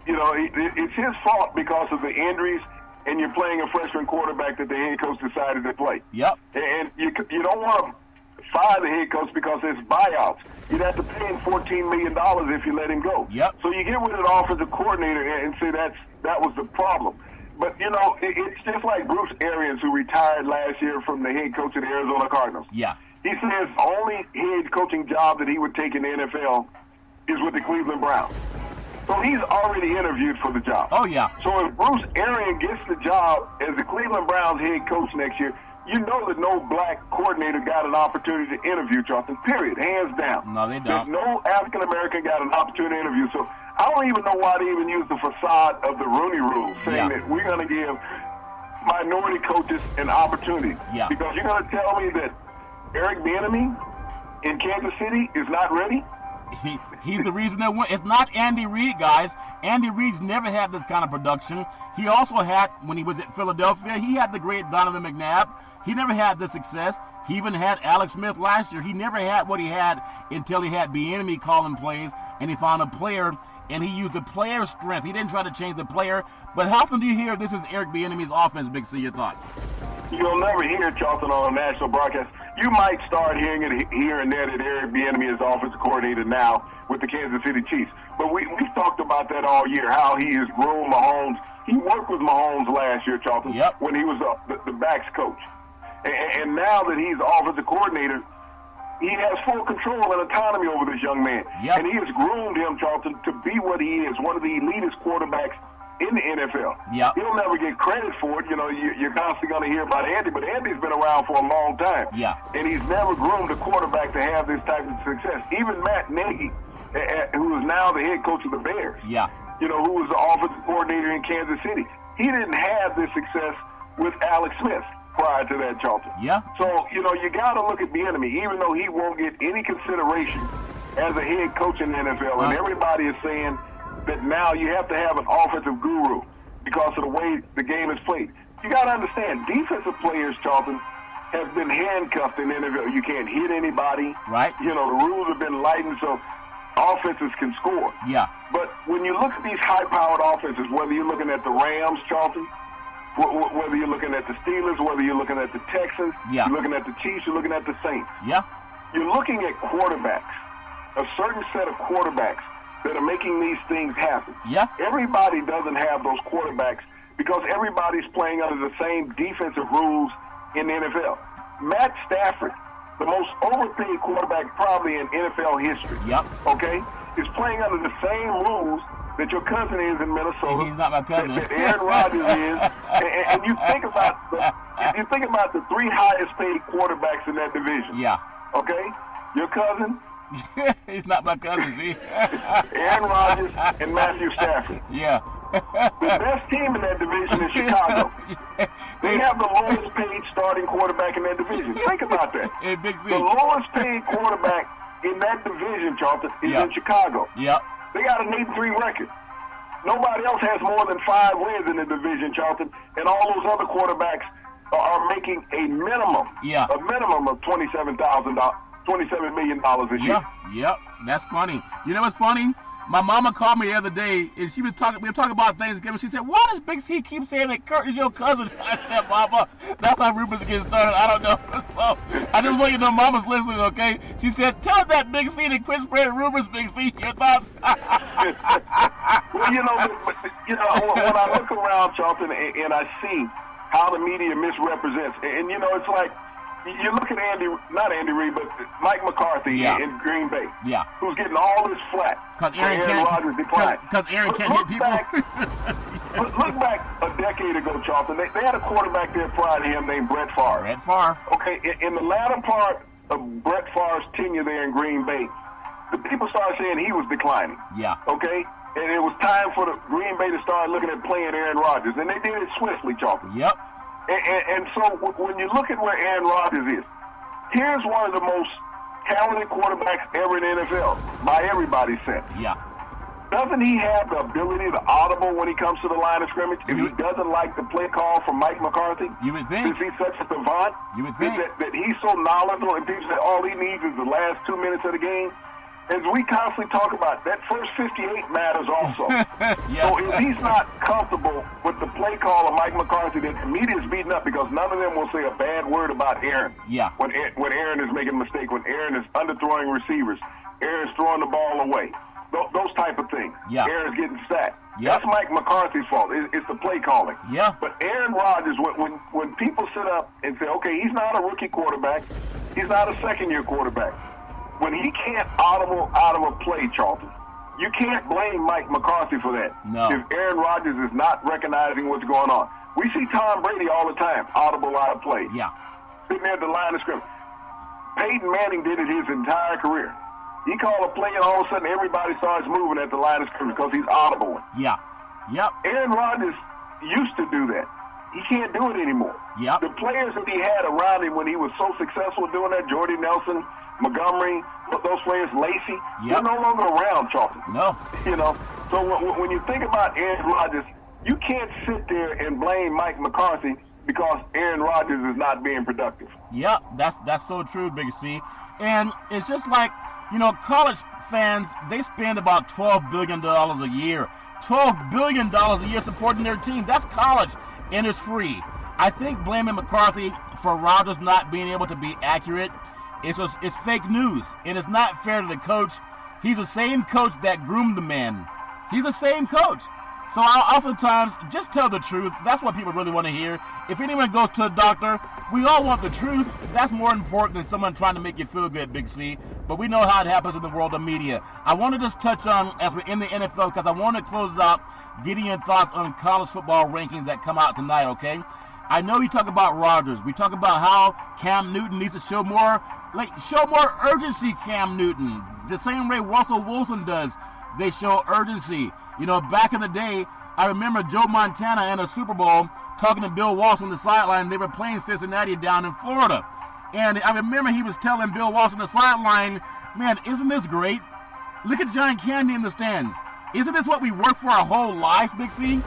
You know, it's his fault because of the injuries, and you're playing a freshman quarterback that the head coach decided to play. Yep. And you don't want to fire the head coach because it's buyouts. You'd have to pay him $14 million if you let him go. Yep. So you get rid of the offensive coordinator and say that was the problem. But, you know, it's just like Bruce Arians, who retired last year from the head coach of the Arizona Cardinals. Yeah. He says the only head coaching job that he would take in the NFL is with the Cleveland Browns. So he's already interviewed for the job. Oh, yeah. So if Bruce Arians gets the job as the Cleveland Browns head coach next year, you know that no black coordinator got an opportunity to interview Charlton, period, hands down. No, they don't. There's no African-American got an opportunity to interview. So I don't even know why they even use the facade of the Rooney Rule, saying that we're going to give minority coaches an opportunity. Yeah. Because you're going to tell me that Eric Bieniemy in Kansas City is not ready? He's the reason they won. It's not Andy Reid, guys. Andy Reid's never had this kind of production. He also had, when he was at Philadelphia, he had the great Donovan McNabb. He never had the success. He even had Alex Smith last year. He never had what he had until he had Bieniemy calling plays, and he found a player, and he used the player's strength. He didn't try to change the player. But how often do you hear this is Eric Bieniemy's offense, Big C? Your thoughts? You'll never hear Charlton on a national broadcast. You might start hearing it here and there that Eric Bieniemy is offensive coordinator now with the Kansas City Chiefs. But we've talked about that all year, how he has groomed Mahomes. He worked with Mahomes last year, Charlton, when he was the backs coach. And now that he's offensive coordinator, he has full control and autonomy over this young man. And he has groomed him, Charlton, to be what he is, one of the elitist quarterbacks in the NFL. He'll never get credit for it. You know, you're constantly going to hear about Andy, but Andy's been around for a long time. And he's never groomed a quarterback to have this type of success. Even Matt Nagy, who is now the head coach of the Bears, you know, who was the offensive coordinator in Kansas City, he didn't have this success with Alex Smith prior to that, Charlton. So, you know, you got to look at Bieniemy, even though he won't get any consideration as a head coach in the NFL. And everybody is saying that now you have to have an offensive guru because of the way the game is played. You got to understand, defensive players, Charlton, have been handcuffed in the NFL. You can't hit anybody. You know, the rules have been lightened so offenses can score. But when you look at these high-powered offenses, whether you're looking at the Rams, Charlton, whether you're looking at the Steelers, whether you're looking at the Texans, you're looking at the Chiefs, you're looking at the Saints. You're looking at quarterbacks, a certain set of quarterbacks that are making these things happen. Everybody doesn't have those quarterbacks because everybody's playing under the same defensive rules in the NFL. Matt Stafford, the most overpaid quarterback probably in NFL history, okay, is playing under the same rules that your cousin is in Minnesota. He's not my cousin. That Aaron Rodgers is. And you think about the three highest paid quarterbacks in that division. Okay? Your cousin. He's not my cousin, see? Aaron Rodgers and Matthew Stafford. The best team in that division is Chicago. They have the lowest paid starting quarterback in that division. Think about that. Big C. The lowest paid quarterback in that division, Charlton, is in Chicago. They got an 8-3 record. Nobody else has more than 5 wins in the division, Charlton, and all those other quarterbacks are making a minimum of $27,000 $27 million this year. Yep, that's funny. You know what's funny? My mama called me the other day, and we were talking about Thanksgiving. She said, why does Big C keep saying that Kurt is your cousin? I said, Mama, that's how rumors get started. I don't know. So, I just want you to know Mama's listening, okay? She said, tell that Big C to quit spreading rumors, Big C. Your thoughts? Well, when I look around, Charlton, and I see how the media misrepresents, and, it's like, you look at not Andy Reid, but Mike McCarthy in Green Bay, who's getting all this flack because Aaron Rodgers declined. Because Aaron can't hit people. Look back a decade ago, Charlton. They had a quarterback there prior to him named Brett Favre. Brett Favre. Okay, in the latter part of Brett Favre's tenure there in Green Bay, the people started saying he was declining. Yeah. Okay? And it was time for the Green Bay to start looking at playing Aaron Rodgers. And they did it swiftly, Charlton. Yep. And so when you look at where Aaron Rodgers is, here's one of the most talented quarterbacks ever in the NFL, by everybody's sense. Yeah. Doesn't he have the ability to audible when he comes to the line of scrimmage? If he doesn't like the play call from Mike McCarthy, you would think. Is he such a savant? You would think. That he's so knowledgeable and people say all he needs is the last 2 minutes of the game? As we constantly talk about, that first 58 matters also. So if he's not comfortable with the play call of Mike McCarthy, then the media's beating up because none of them will say a bad word about Aaron. Yeah. When Aaron is making a mistake, when Aaron is underthrowing receivers, Aaron's throwing the ball away. Those type of things. Yeah. Aaron's getting sacked. Yep. That's Mike McCarthy's fault. It's the play calling. Yeah. But Aaron Rodgers, when people sit up and say, okay, he's not a rookie quarterback, he's not a second-year quarterback. When he can't audible out of a play, Charlton, you can't blame Mike McCarthy for that. No. If Aaron Rodgers is not recognizing what's going on. We see Tom Brady all the time, audible out of play. Yeah. Sitting there at the line of scrimmage. Peyton Manning did it his entire career. He called a play, and all of a sudden everybody starts moving at the line of scrimmage because he's audible. Yeah. Yep. Aaron Rodgers used to do that. He can't do it anymore. Yep. The players that he had around him when he was so successful doing that, Jordy Nelson, Montgomery, those players, Lacey, they're no longer around, Charlton. No. So when you think about Aaron Rodgers, you can't sit there and blame Mike McCarthy because Aaron Rodgers is not being productive. Yeah, that's so true, Big C. And it's just like, college fans, they spend about $12 billion a year. $12 billion a year supporting their team. That's college, and it's free. I think blaming McCarthy for Rodgers not being able to be accurate, it's fake news, and it's not fair to the coach. He's the same coach that groomed the man. He's the same coach. So I oftentimes just tell the truth. That's what people really want to hear. If anyone goes to a doctor, we all want the truth. That's more important than someone trying to make you feel good, Big C. But we know how it happens in the world of media. I want to just touch on, as we're in the NFL, because I want to close out getting your thoughts on college football rankings that come out tonight, okay? I know you talk about Rodgers. We talk about how Cam Newton needs to show more urgency, Cam Newton. The same way Russell Wilson does. They show urgency. Back in the day, I remember Joe Montana in a Super Bowl talking to Bill Walsh on the sideline. They were playing Cincinnati down in Florida. And I remember he was telling Bill Walsh on the sideline, man, isn't this great? Look at John Candy in the stands. Isn't this what we work for our whole lives, Big C?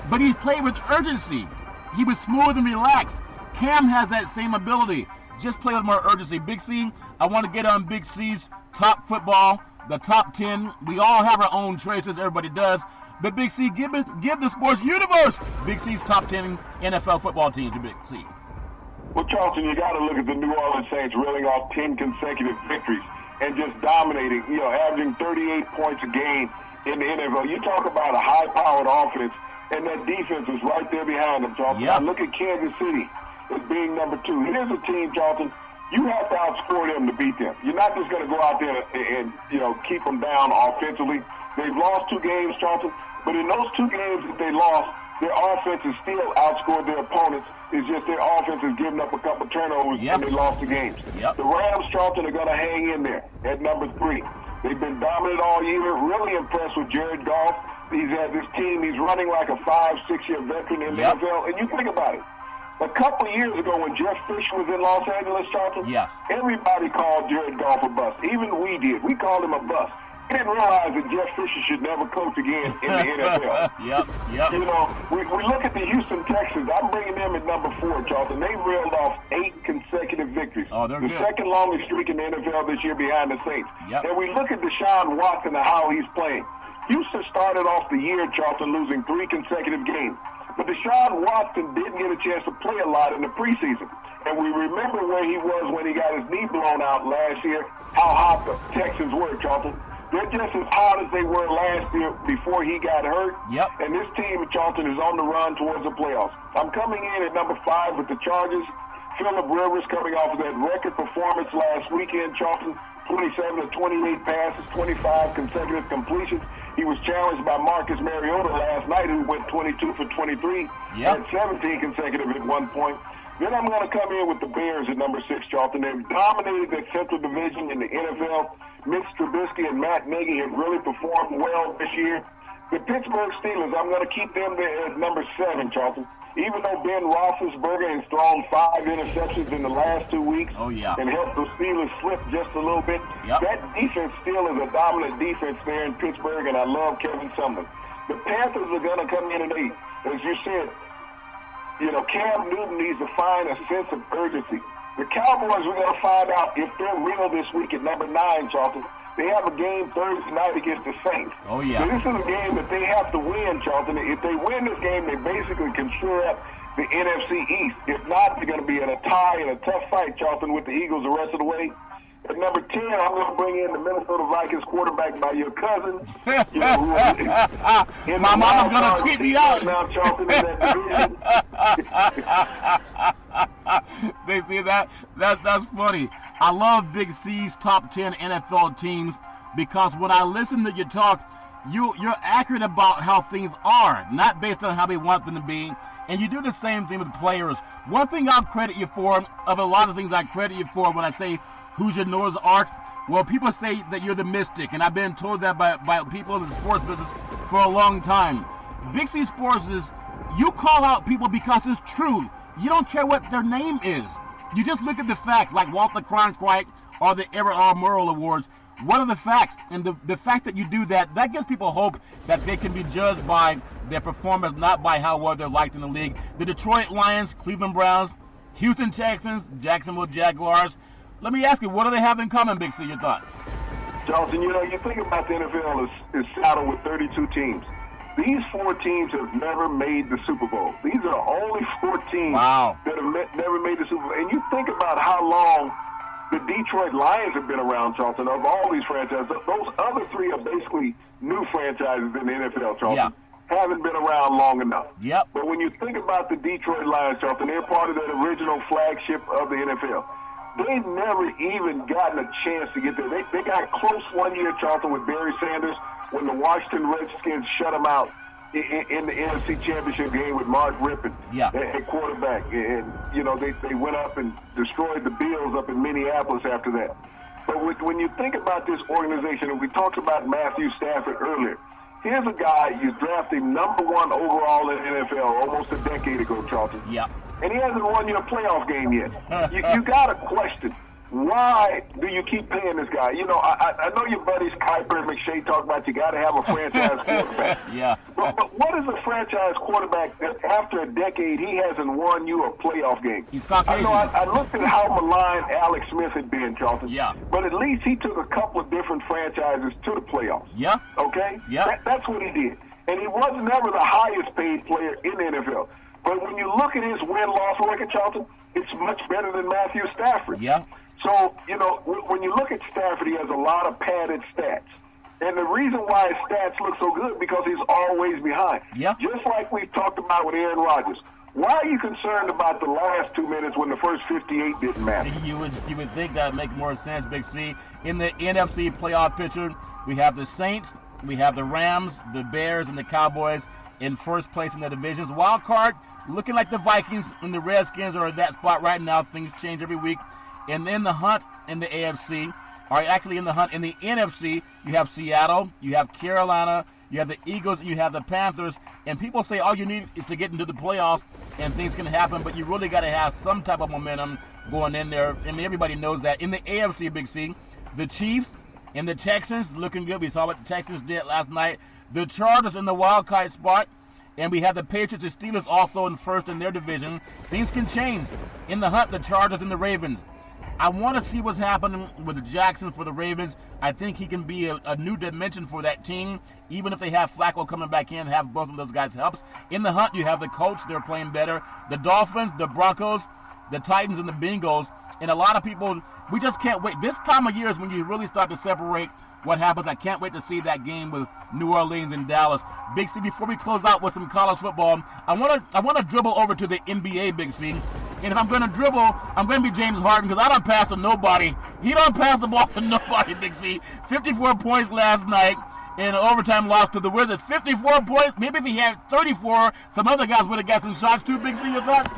But he played with urgency. He was smooth and relaxed. Cam has that same ability. Just play with more urgency. Big C, I want to get on Big C's top football, the top 10. We all have our own choices. Everybody does. But Big C, give the sports universe Big C's top 10 NFL football teams to Big C. Well, Charlton, you got to look at the New Orleans Saints reeling off 10 consecutive victories and just dominating, averaging 38 points a game in the NFL. You talk about a high-powered offense, and that defense is right there behind them, Charlton. Yep. I look at Kansas City as being number 2. Here's a team, Charlton, you have to outscore them to beat them. You're not just going to go out there and keep them down offensively. They've lost 2 games, Charlton, but in those 2 games that they lost, their offense has still outscored their opponents. It's just their offense has given up a couple turnovers and they lost the games. Yep. The Rams, Charlton, are going to hang in there at number 3. They've been dominant all year. Really impressed with Jared Goff. He's had this team. He's running like a 5-6-year veteran in the NFL. And you think about it. A couple of years ago when Jeff Fisher was in Los Angeles, Charlton, everybody called Jared Goff a bust. Even we did. We called him a bust. We didn't realize that Jeff Fisher should never coach again in the NFL. Yep. We look at the Houston Texans. I'm bringing them at number 4, Charlton. They reeled off 8 consecutive victories. Oh, they're the good. second longest streak in the NFL this year behind the Saints. Yep. And we look at Deshaun Watson and how he's playing. Houston started off the year, Charlton, losing 3 consecutive games. But Deshaun Watson didn't get a chance to play a lot in the preseason. And we remember where he was when he got his knee blown out last year, how hot the Texans were, Charlton. They're just as hot as they were last year before he got hurt. Yep. And this team, Charlton, is on the run towards the playoffs. I'm coming in at number 5 with the Chargers. Phillip Rivers coming off of that record performance last weekend, Charlton, 27 of 28 passes, 25 consecutive completions. He was challenged by Marcus Mariota last night, who went 22 for 23, Yep. had 17 consecutive at one point. Then I'm going to come in with the Bears at number 6, Charlton. They've dominated that Central Division in the NFL. Mitch Trubisky and Matt Nagy have really performed well this year. The Pittsburgh Steelers, I'm going to keep them there at number 7, Charlton. Even though Ben Roethlisberger has thrown 5 interceptions in the last 2 weeks and helped the Steelers slip just a little bit, that defense still is a dominant defense there in Pittsburgh, and I love Kevin Sumlin. The Panthers are going to come in today. As you said, Cam Newton needs to find a sense of urgency. The Cowboys, we're going to find out if they're real this week at number 9, Charlton. They have a game Thursday night against the Saints. Oh, yeah. So this is a game that they have to win, Charlton. If they win this game, they basically can shore up the NFC East. If not, they're going to be in a tie and a tough fight, Charlton, with the Eagles the rest of the way. At number 10, I'm going to bring in the Minnesota Vikings quarterback by your cousin. My mama's going to tweet me out. Now, Charlton, in that division. They see that? That's funny. I love Big C's top 10 NFL teams because when I listen to you talk, you're accurate about how things are, not based on how they want them to be. And you do the same thing with players. One thing I'll credit you for, of a lot of things I credit you for when I say who's your Noah's Ark, well, people say that you're the mystic, and I've been told that by people in the sports business for a long time. Big C Sports is, you call out people because it's true. You don't care what their name is. You just look at the facts, like Walter Cronkite or the Everett R. Murrow Awards. What are the facts? And the fact that you do that, that gives people hope that they can be judged by their performance, not by how well they're liked in the league. The Detroit Lions, Cleveland Browns, Houston Texans, Jacksonville Jaguars. Let me ask you, what do they have in common, Big C? Your thoughts? Johnson, you think about the NFL is saddled with 32 teams. These 4 teams have never made the Super Bowl. These are the only 4 teams that have never made the Super Bowl. And you think about how long the Detroit Lions have been around, Charlton, of all these franchises. Those other 3 are basically new franchises in the NFL, Charlton. Haven't been around long enough. But when you think about the Detroit Lions, Charlton, they're part of that original flagship of the NFL. They've never even gotten a chance to get there. They got close one year, Charlton, with Barry Sanders when the Washington Redskins shut them out in the NFC Championship game with Mark Rippon at quarterback. And, they went up and destroyed the Bills up in Minneapolis after that. But when you think about this organization, and we talked about Matthew Stafford earlier, here's a guy, you drafted number 1 overall in the NFL almost a decade ago, Charlton. And he hasn't won you a playoff game yet. You got to question, why do you keep paying this guy? I know your buddies Kuiper and McShay talk about you got to have a franchise quarterback. But what is a franchise quarterback that after a decade he hasn't won you a playoff game? He's Caucasian. I looked at how maligned Alex Smith had been, Charlton. But at least he took a couple of different franchises to the playoffs. Okay? That's what he did. And he was never the highest paid player in the NFL. But when you look at his win-loss record, Charlton, it's much better than Matthew Stafford. So, when you look at Stafford, he has a lot of padded stats. And the reason why his stats look so good because he's always behind. Just like we've talked about with Aaron Rodgers. Why are you concerned about the last 2 minutes when the first 58 didn't matter? You would think that would make more sense, Big C. In the NFC playoff picture, we have the Saints, we have the Rams, the Bears, and the Cowboys in first place in the divisions. Wild card, looking like the Vikings and the Redskins are in that spot right now. Things change every week. And in the hunt in the AFC, or actually in the hunt in the NFC, you have Seattle, you have Carolina, you have the Eagles, and you have the Panthers. And people say all you need is to get into the playoffs and things can happen, but you really got to have some type of momentum going in there. I mean, everybody knows that. In the AFC, Big C, the Chiefs and the Texans looking good. We saw what the Texans did last night. The Chargers in the wild card spot. And we have the Patriots and Steelers also in first in their division. Things can change. In the hunt, the Chargers and the Ravens. I want to see what's happening with Jackson for the Ravens. I think he can be a new dimension for that team, even if they have Flacco coming back in, have both of those guys helps. In the hunt, you have the Colts. They're playing better. The Dolphins, the Broncos, the Titans, and the Bengals. And a lot of people, we just can't wait. This time of year is when you really start to separate what happens. I can't wait to see that game with New Orleans and Dallas. Big C, before we close out with some college football, I want to dribble over to the NBA, Big C. And if I'm going to dribble, I'm going to be James Harden because I don't pass to nobody. He don't pass the ball to nobody, Big C. 54 points last night in an overtime loss to the Wizards. 54 points. Maybe if he had 34, some other guys would have got some shots too, Big C. Your thoughts?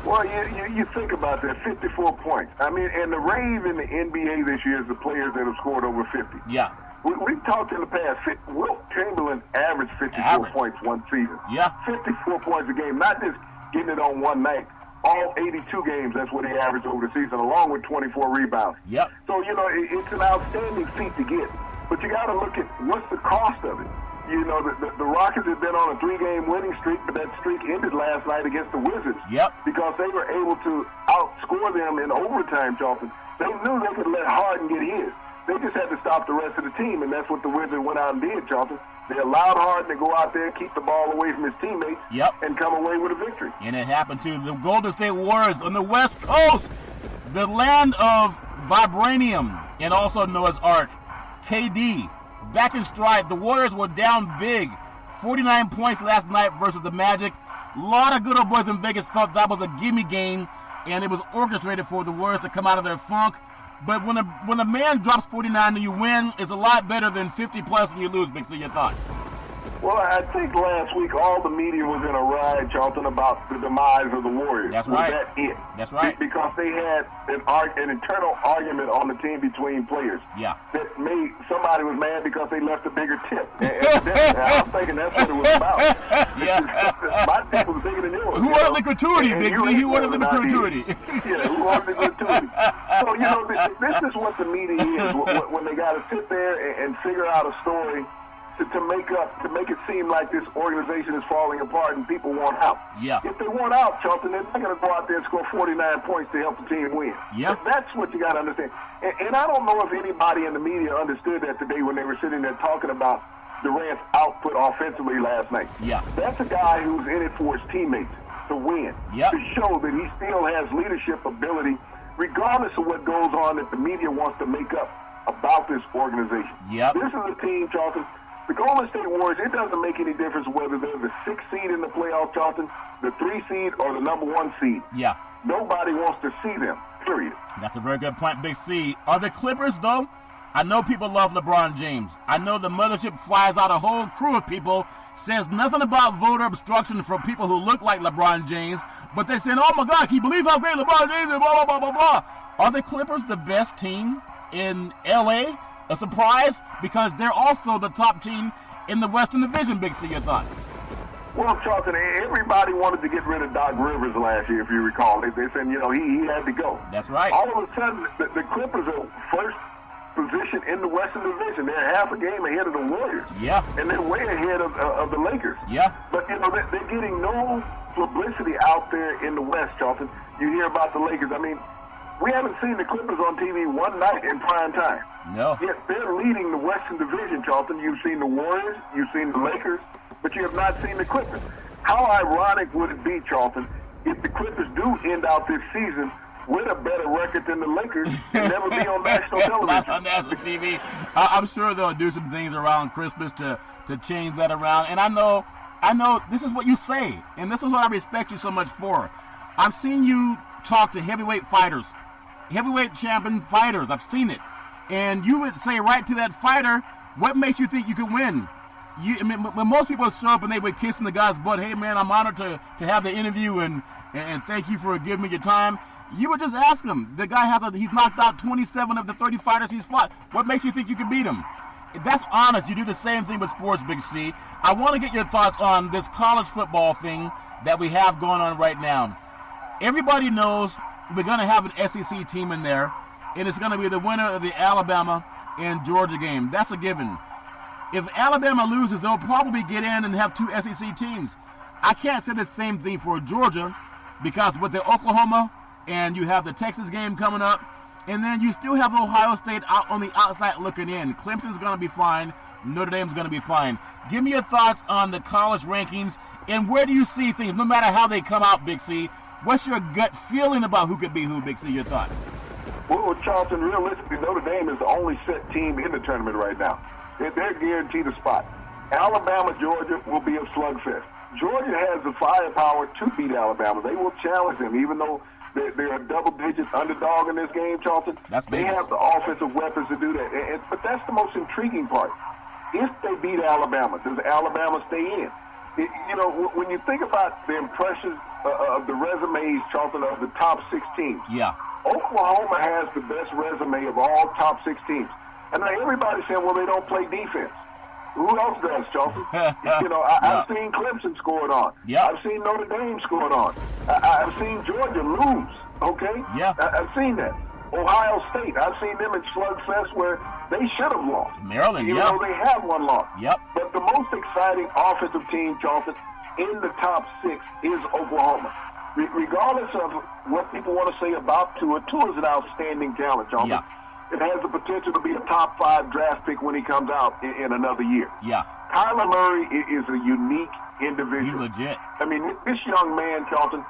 Well, you think about that, 54 points. I mean, and the rave in the NBA this year is the players that have scored over 50. Yeah. We've talked in the past, Wilt Chamberlain averaged 54 points one season. Yeah. 54 points a game, not just getting it on one night. All 82 games, that's what he averaged over the season, along with 24 rebounds. Yep. So, it's an outstanding feat to get. But you got to look at what's the cost of it. The Rockets have been on a 3-game winning streak, but that streak ended last night against the Wizards. Yep. Because they were able to outscore them in overtime, Charlton. They knew they could let Harden get his. They just had to stop the rest of the team, and that's what the Wizards went out and did, Charlton. They allowed Harden to go out there, keep the ball away from his teammates, and come away with a victory. And it happened to the Golden State Warriors on the West Coast, the land of vibranium and also Noah's Ark. KD, back in stride. The Warriors were down big. 49 points last night versus the Magic. A lot of good old boys in Vegas thought that was a gimme game, and it was orchestrated for the Warriors to come out of their funk. But when a man drops 49 and you win, it's a lot better than 50 plus and you lose. Big C, your thoughts? Well, I think last week all the media was in a riot, Charlton, about the demise of the Warriors. That's right. Was that it? That's right. Because they had an internal argument on the team between players. Yeah. That made somebody was mad because they left a bigger tip. And I'm thinking that's what it was about. My people were thinking it was. Who wanted the gratuity, Big C? Who wanted the gratuity? Yeah, who wanted the gratuity? So, this is what the media is when they got to sit there and figure out a story to make it seem like this organization is falling apart and people want out. Yeah. If they want out, Charlton, they're not going to go out there and score 49 points to help the team win. Yeah. That's what you got to understand. And I don't know if anybody in the media understood that today when they were sitting there talking about Durant's output offensively last night. Yeah. That's a guy who's in it for his teammates to win, to show that he still has leadership ability, regardless of what goes on that the media wants to make up about this organization. Yep. This is a team, Charlton. The Golden State Warriors, it doesn't make any difference whether they're the 6th seed in the playoff, Charlton, the 3 seed, or the number 1 seed. Yeah. Nobody wants to see them, period. That's a very good point, Big C. Are the Clippers, though? I know people love LeBron James. I know the mothership flies out a whole crew of people, says nothing about voter obstruction from people who look like LeBron James, but they're saying, oh my God, can you believe how great LeBron James is, blah, blah, blah, blah, blah. Are the Clippers the best team in L.A.? A surprise? Because they're also the top team in the Western Division, Big C. Your thoughts? Well, Charlton, everybody wanted to get rid of Doc Rivers last year, if you recall. They said, he had to go. That's right. All of a sudden, the Clippers are first position in the Western Division. They're half a game ahead of the Warriors. Yeah. And they're way ahead of the Lakers. Yeah. But, they're getting no publicity out there in the West, Charlton. You hear about the Lakers. I mean, we haven't seen the Clippers on TV one night in prime time. No. Yet they're leading the Western Division, Charlton. You've seen the Warriors, you've seen the Lakers, but you have not seen the Clippers. How ironic would it be, Charlton, if the Clippers do end out this season with a better record than the Lakers and never be on national television? Not on national TV. I'm sure they'll do some things around Christmas to change that around. And I know this is what you say, and this is what I respect you so much for. I've seen you talk to heavyweight fighters, heavyweight champion fighters. I've seen it. And you would say right to that fighter, what makes you think you can win? When most people show up and they would kiss in the guy's butt, hey man, I'm honored to have the interview and thank you for giving me your time. You would just ask him. The guy he's knocked out 27 of the 30 fighters he's fought. What makes you think you can beat him? That's honest. You do the same thing with sports, Big C. I want to get your thoughts on this college football thing that we have going on right now. Everybody knows we're going to have an SEC team in there, and it's going to be the winner of the Alabama and Georgia game. That's a given. If Alabama loses, they'll probably get in and have 2 SEC teams. I can't say the same thing for Georgia because with the Oklahoma and you have the Texas game coming up, and then you still have Ohio State out on the outside looking in. Clemson's going to be fine. Notre Dame's going to be fine. Give me your thoughts on the college rankings, and where do you see things, no matter how they come out, Big C? What's your gut feeling about who could be who, Big C? Your thoughts? Well, Charlton, realistically, Notre Dame is the only set team in the tournament right now. They're guaranteed a spot. Alabama, Georgia will be a slugfest. Georgia has the firepower to beat Alabama. They will challenge them, even though they're a double-digit underdog in this game, Charlton. They have the offensive weapons to do that. But that's the most intriguing part. If they beat Alabama, does Alabama stay in? When you think about the impressions of the resumes, Charlton, of the top 6 teams, Oklahoma has the best resume of all top 6 teams. And now everybody's saying, well, they don't play defense. Who else does, Charlton? I've seen Clemson scored on. I've seen Notre Dame scored on. I've seen Georgia lose, okay? I've seen that. Ohio State, I've seen them in slugfest where they should have lost. Maryland, even though they have one loss. Yep. But the most exciting offensive team, Charlton, in the top 6 is Oklahoma. Regardless of what people want to say about Tua, Tua is an outstanding talent, Charlton. It has the potential to be a top 5 draft pick when he comes out in another year. Kyler Murray is a unique individual. He's legit. I mean, this young man, Charlton,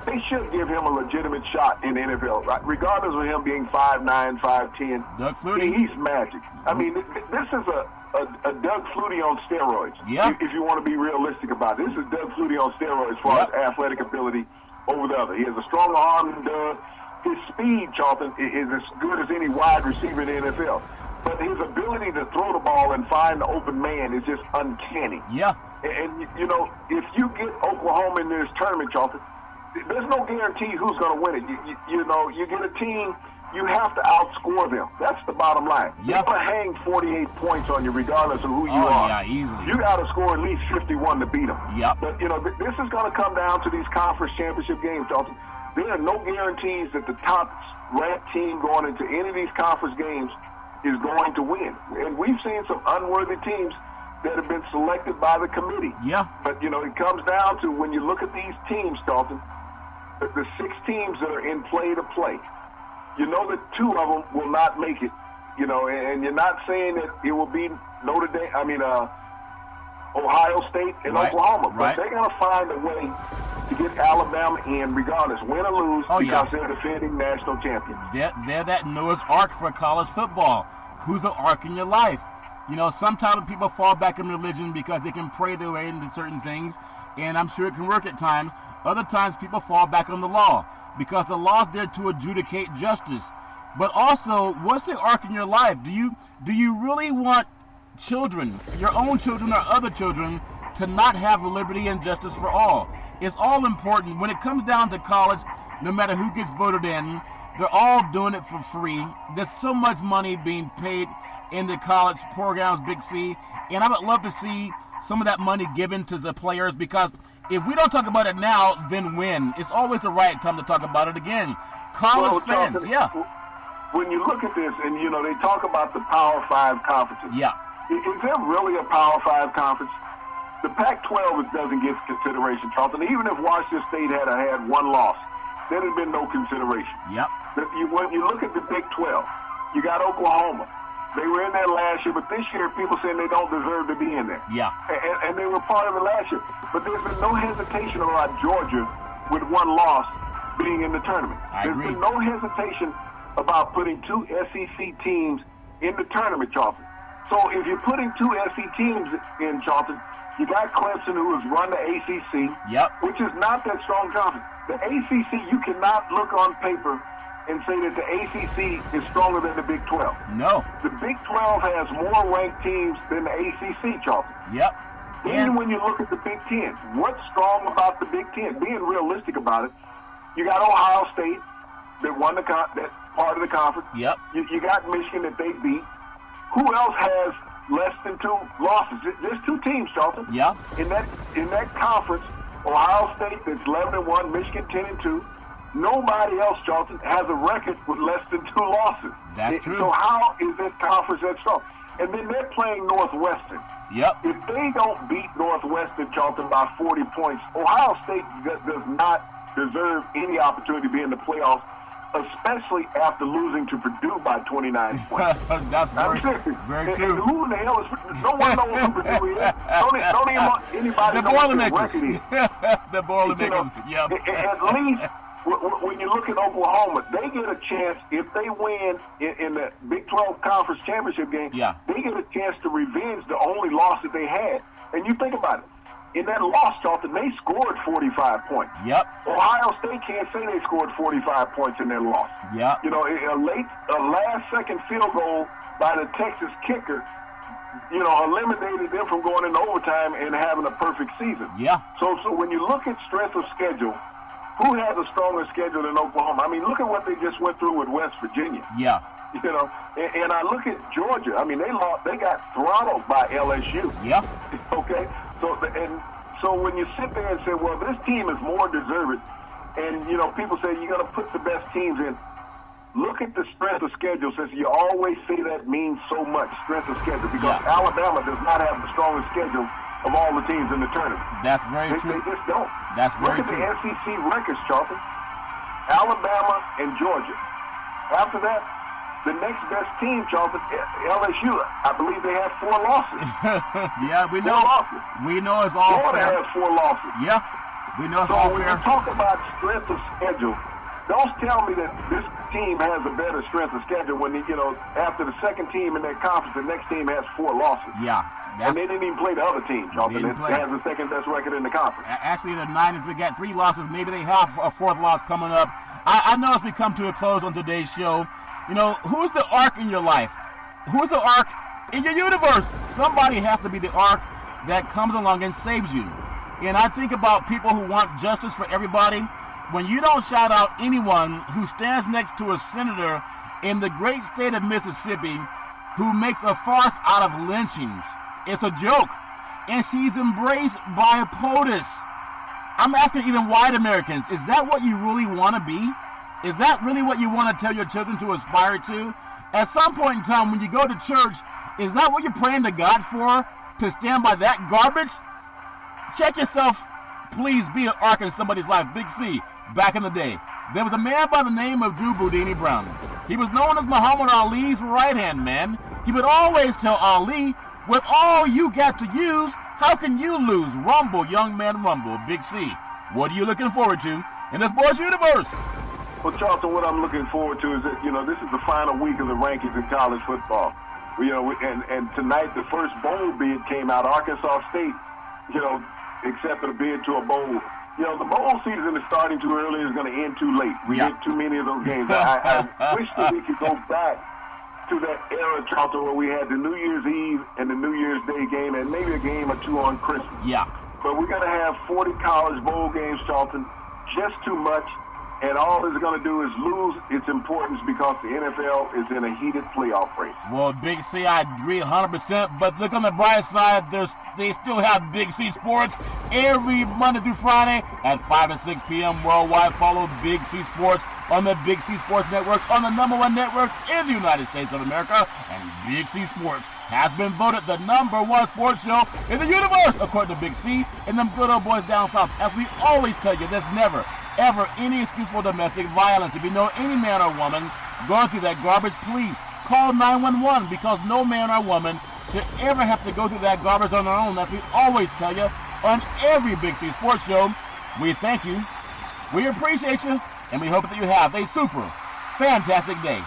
they should give him a legitimate shot in the NFL, right? Regardless of him being 5'9", 5'10". Doug Flutie. He's magic. I mean, this is a Doug Flutie on steroids. If you want to be realistic about it. This is Doug Flutie on steroids as far as athletic ability over the other. He has a stronger arm than Doug. His speed, Charlton, is as good as any wide receiver in the NFL. But his ability to throw the ball and find the open man is just uncanny. And if you get Oklahoma in this tournament, Charlton, there's no guarantee who's going to win it. You get a team, you have to outscore them. That's the bottom line. They're going to hang 48 points on you regardless of who you are. Easily. You got to score at least 51 to beat them. But, this is going to come down to these conference championship games, Charlton. There are no guarantees that the top-ranked team going into any of these conference games is going to win. And we've seen some unworthy teams that have been selected by the committee. But, it comes down to when you look at these teams, Dalton, the 6 teams that are in play to play, you know that 2 of them will not make it, and you're not saying that it will be Ohio State and Oklahoma. But they're going to find a way to get Alabama in regardless, win or lose, because they're defending national champions. They're that Noah's Ark for college football. Who's the ark in your life? Sometimes people fall back in religion because they can pray their way into certain things, and I'm sure it can work at times. Other times people fall back on the law because the law is there to adjudicate justice. But also, what's the ark in your life? Do you really want children, your own children or other children, to not have liberty and justice for all? It's all important. When it comes down to college, no matter who gets voted in, they're all doing it for free. There's so much money being paid in the college programs, Big C, and I would love to see some of that money given to the players, because if we don't talk about it now, then when? It's always the right time to talk about it again. College fans, When you look at this, and they talk about the Power 5 conferences. Is there really a Power 5 conference? The Pac-12 doesn't get consideration, Charlton. Even if Washington State had one loss, there'd have been no consideration. When you look at the Big 12, you got Oklahoma. They were in there last year, but this year people saying they don't deserve to be in there. And they were part of it last year. But there's been no hesitation about Georgia with one loss being in the tournament. There's been no hesitation about putting 2 SEC teams in the tournament, Charlton. So if you're putting 2 SEC teams in, Charlton, you got Clemson, who has run the ACC, which is not that strong conference. The ACC, you cannot look on paper and say that the ACC is stronger than the Big 12. No. The Big 12 has more ranked teams than the ACC, Charlton. Then when you look at the Big 10, what's strong about the Big 10? Being realistic about it, you got Ohio State that won that part of the conference. You got Michigan that they beat. Who else has less than 2 losses? There's 2 teams, Charlton. In that conference, Ohio State that's 11-1, Michigan 10-2. Nobody else, Charlton, has a record with less than 2 losses. That's true. So how is this conference that strong? and then they're playing Northwestern. Yep. If they don't beat Northwestern, Charlton, by 40 points, Ohio State does not deserve any opportunity to be in the playoffs, especially after losing to Purdue by 29 points. That's very true. And who in the hell is no one knows who Purdue is. Don't even want anybody know what their record is. The Boilermakers. Yep. At least when you look at Oklahoma, they get a chance if they win in the Big 12 Conference Championship game. Yeah. They get a chance to revenge the only loss that they had. And you think about it. In that loss, Charlton, they scored 45 points. Yep. Ohio State can't say they scored 45 points in their loss. Yep. You know, a last-second field goal by the Texas kicker, you know, eliminated them from going into overtime and having a perfect season. Yeah. So when you look at strength of schedule, who has a stronger schedule than Oklahoma? I mean, look at what they just went through with West Virginia. Yeah. You know, and I look at Georgia. I mean, they got throttled by LSU. Yeah. Okay. So when you sit there and say, well, this team is more deserving, and you know, people say you got to put the best teams in. Look at the strength of schedule, since you always say that means so much, strength of schedule, because Alabama does not have the strongest schedule of all the teams in the tournament. That's very true. They just don't. That's very true. true. Look at the SEC records, Charlton. Alabama and Georgia. After that, the next best team, Charlton, LSU, I believe they have 4 losses. Yeah, we know. 4 losses. We know it's all Florida fair. has 4 losses. Yeah, we know it's So all when fair. you talk about strength of schedule, don't tell me that this team has a better strength of schedule when, you know, after the second team in that conference, the next team has 4 losses. Yeah. And they didn't even play the other team, Charlton. It play. has the second best record in the conference. Actually, the Niners, we got 3 losses. Maybe they have a 4th loss coming up. I know as we come to a close on today's show, you know, who's the arc in your life? Who's the arc in your universe? Somebody has to be the arc that comes along and saves you. And I think about people who want justice for everybody. When you don't shout out anyone who stands next to a senator in the great state of Mississippi who makes a farce out of lynchings, it's a joke. And she's embraced by POTUS. I'm asking even white Americans, is that what you really want to be? Is that really what you want to tell your children to aspire to? At some point in time, when you go to church, is that what you're praying to God for? To stand by that garbage? Check yourself. Please be an arc in somebody's life. Big C, back in the day. There was a man by the name of Drew Boudini Brown. He was known as Muhammad Ali's right-hand man. He would always tell Ali, with all you got to use, how can you lose? Rumble, young man, rumble. Big C, what are you looking forward to in this sports universe? Well, Charlton, what I'm looking forward to is that, you know, this is the final week of the rankings in college football. You know, and tonight the first bowl bid came out. Arkansas State, you know, accepted a bid to a bowl. You know, the bowl season is starting too early. It's going to end too late. We get too many of those games. I wish that we could go back to that era, Charlton, where we had the New Year's Eve and the New Year's Day game and maybe a game or 2 on Christmas. Yeah. But we're going to have 40 college bowl games, Charlton. Just too much. And all it's going to do is lose its importance because the NFL is in a heated playoff race. Well, Big C, I agree 100%. But look on the bright side, they still have Big C Sports every Monday through Friday at 5 and 6 p.m. worldwide. Follow Big C Sports on the Big C Sports Network, on the #1 network in the United States of America. And Big C Sports has been voted the #1 sports show in the universe, according to Big C and them good old boys down south. As we always tell you, there's never, ever any excuse for domestic violence. If you know any man or woman going through that garbage, please call 911, because no man or woman should ever have to go through that garbage on their own. As we always tell you on every Big C Sports show, we thank you, we appreciate you, and we hope that you have a super fantastic day.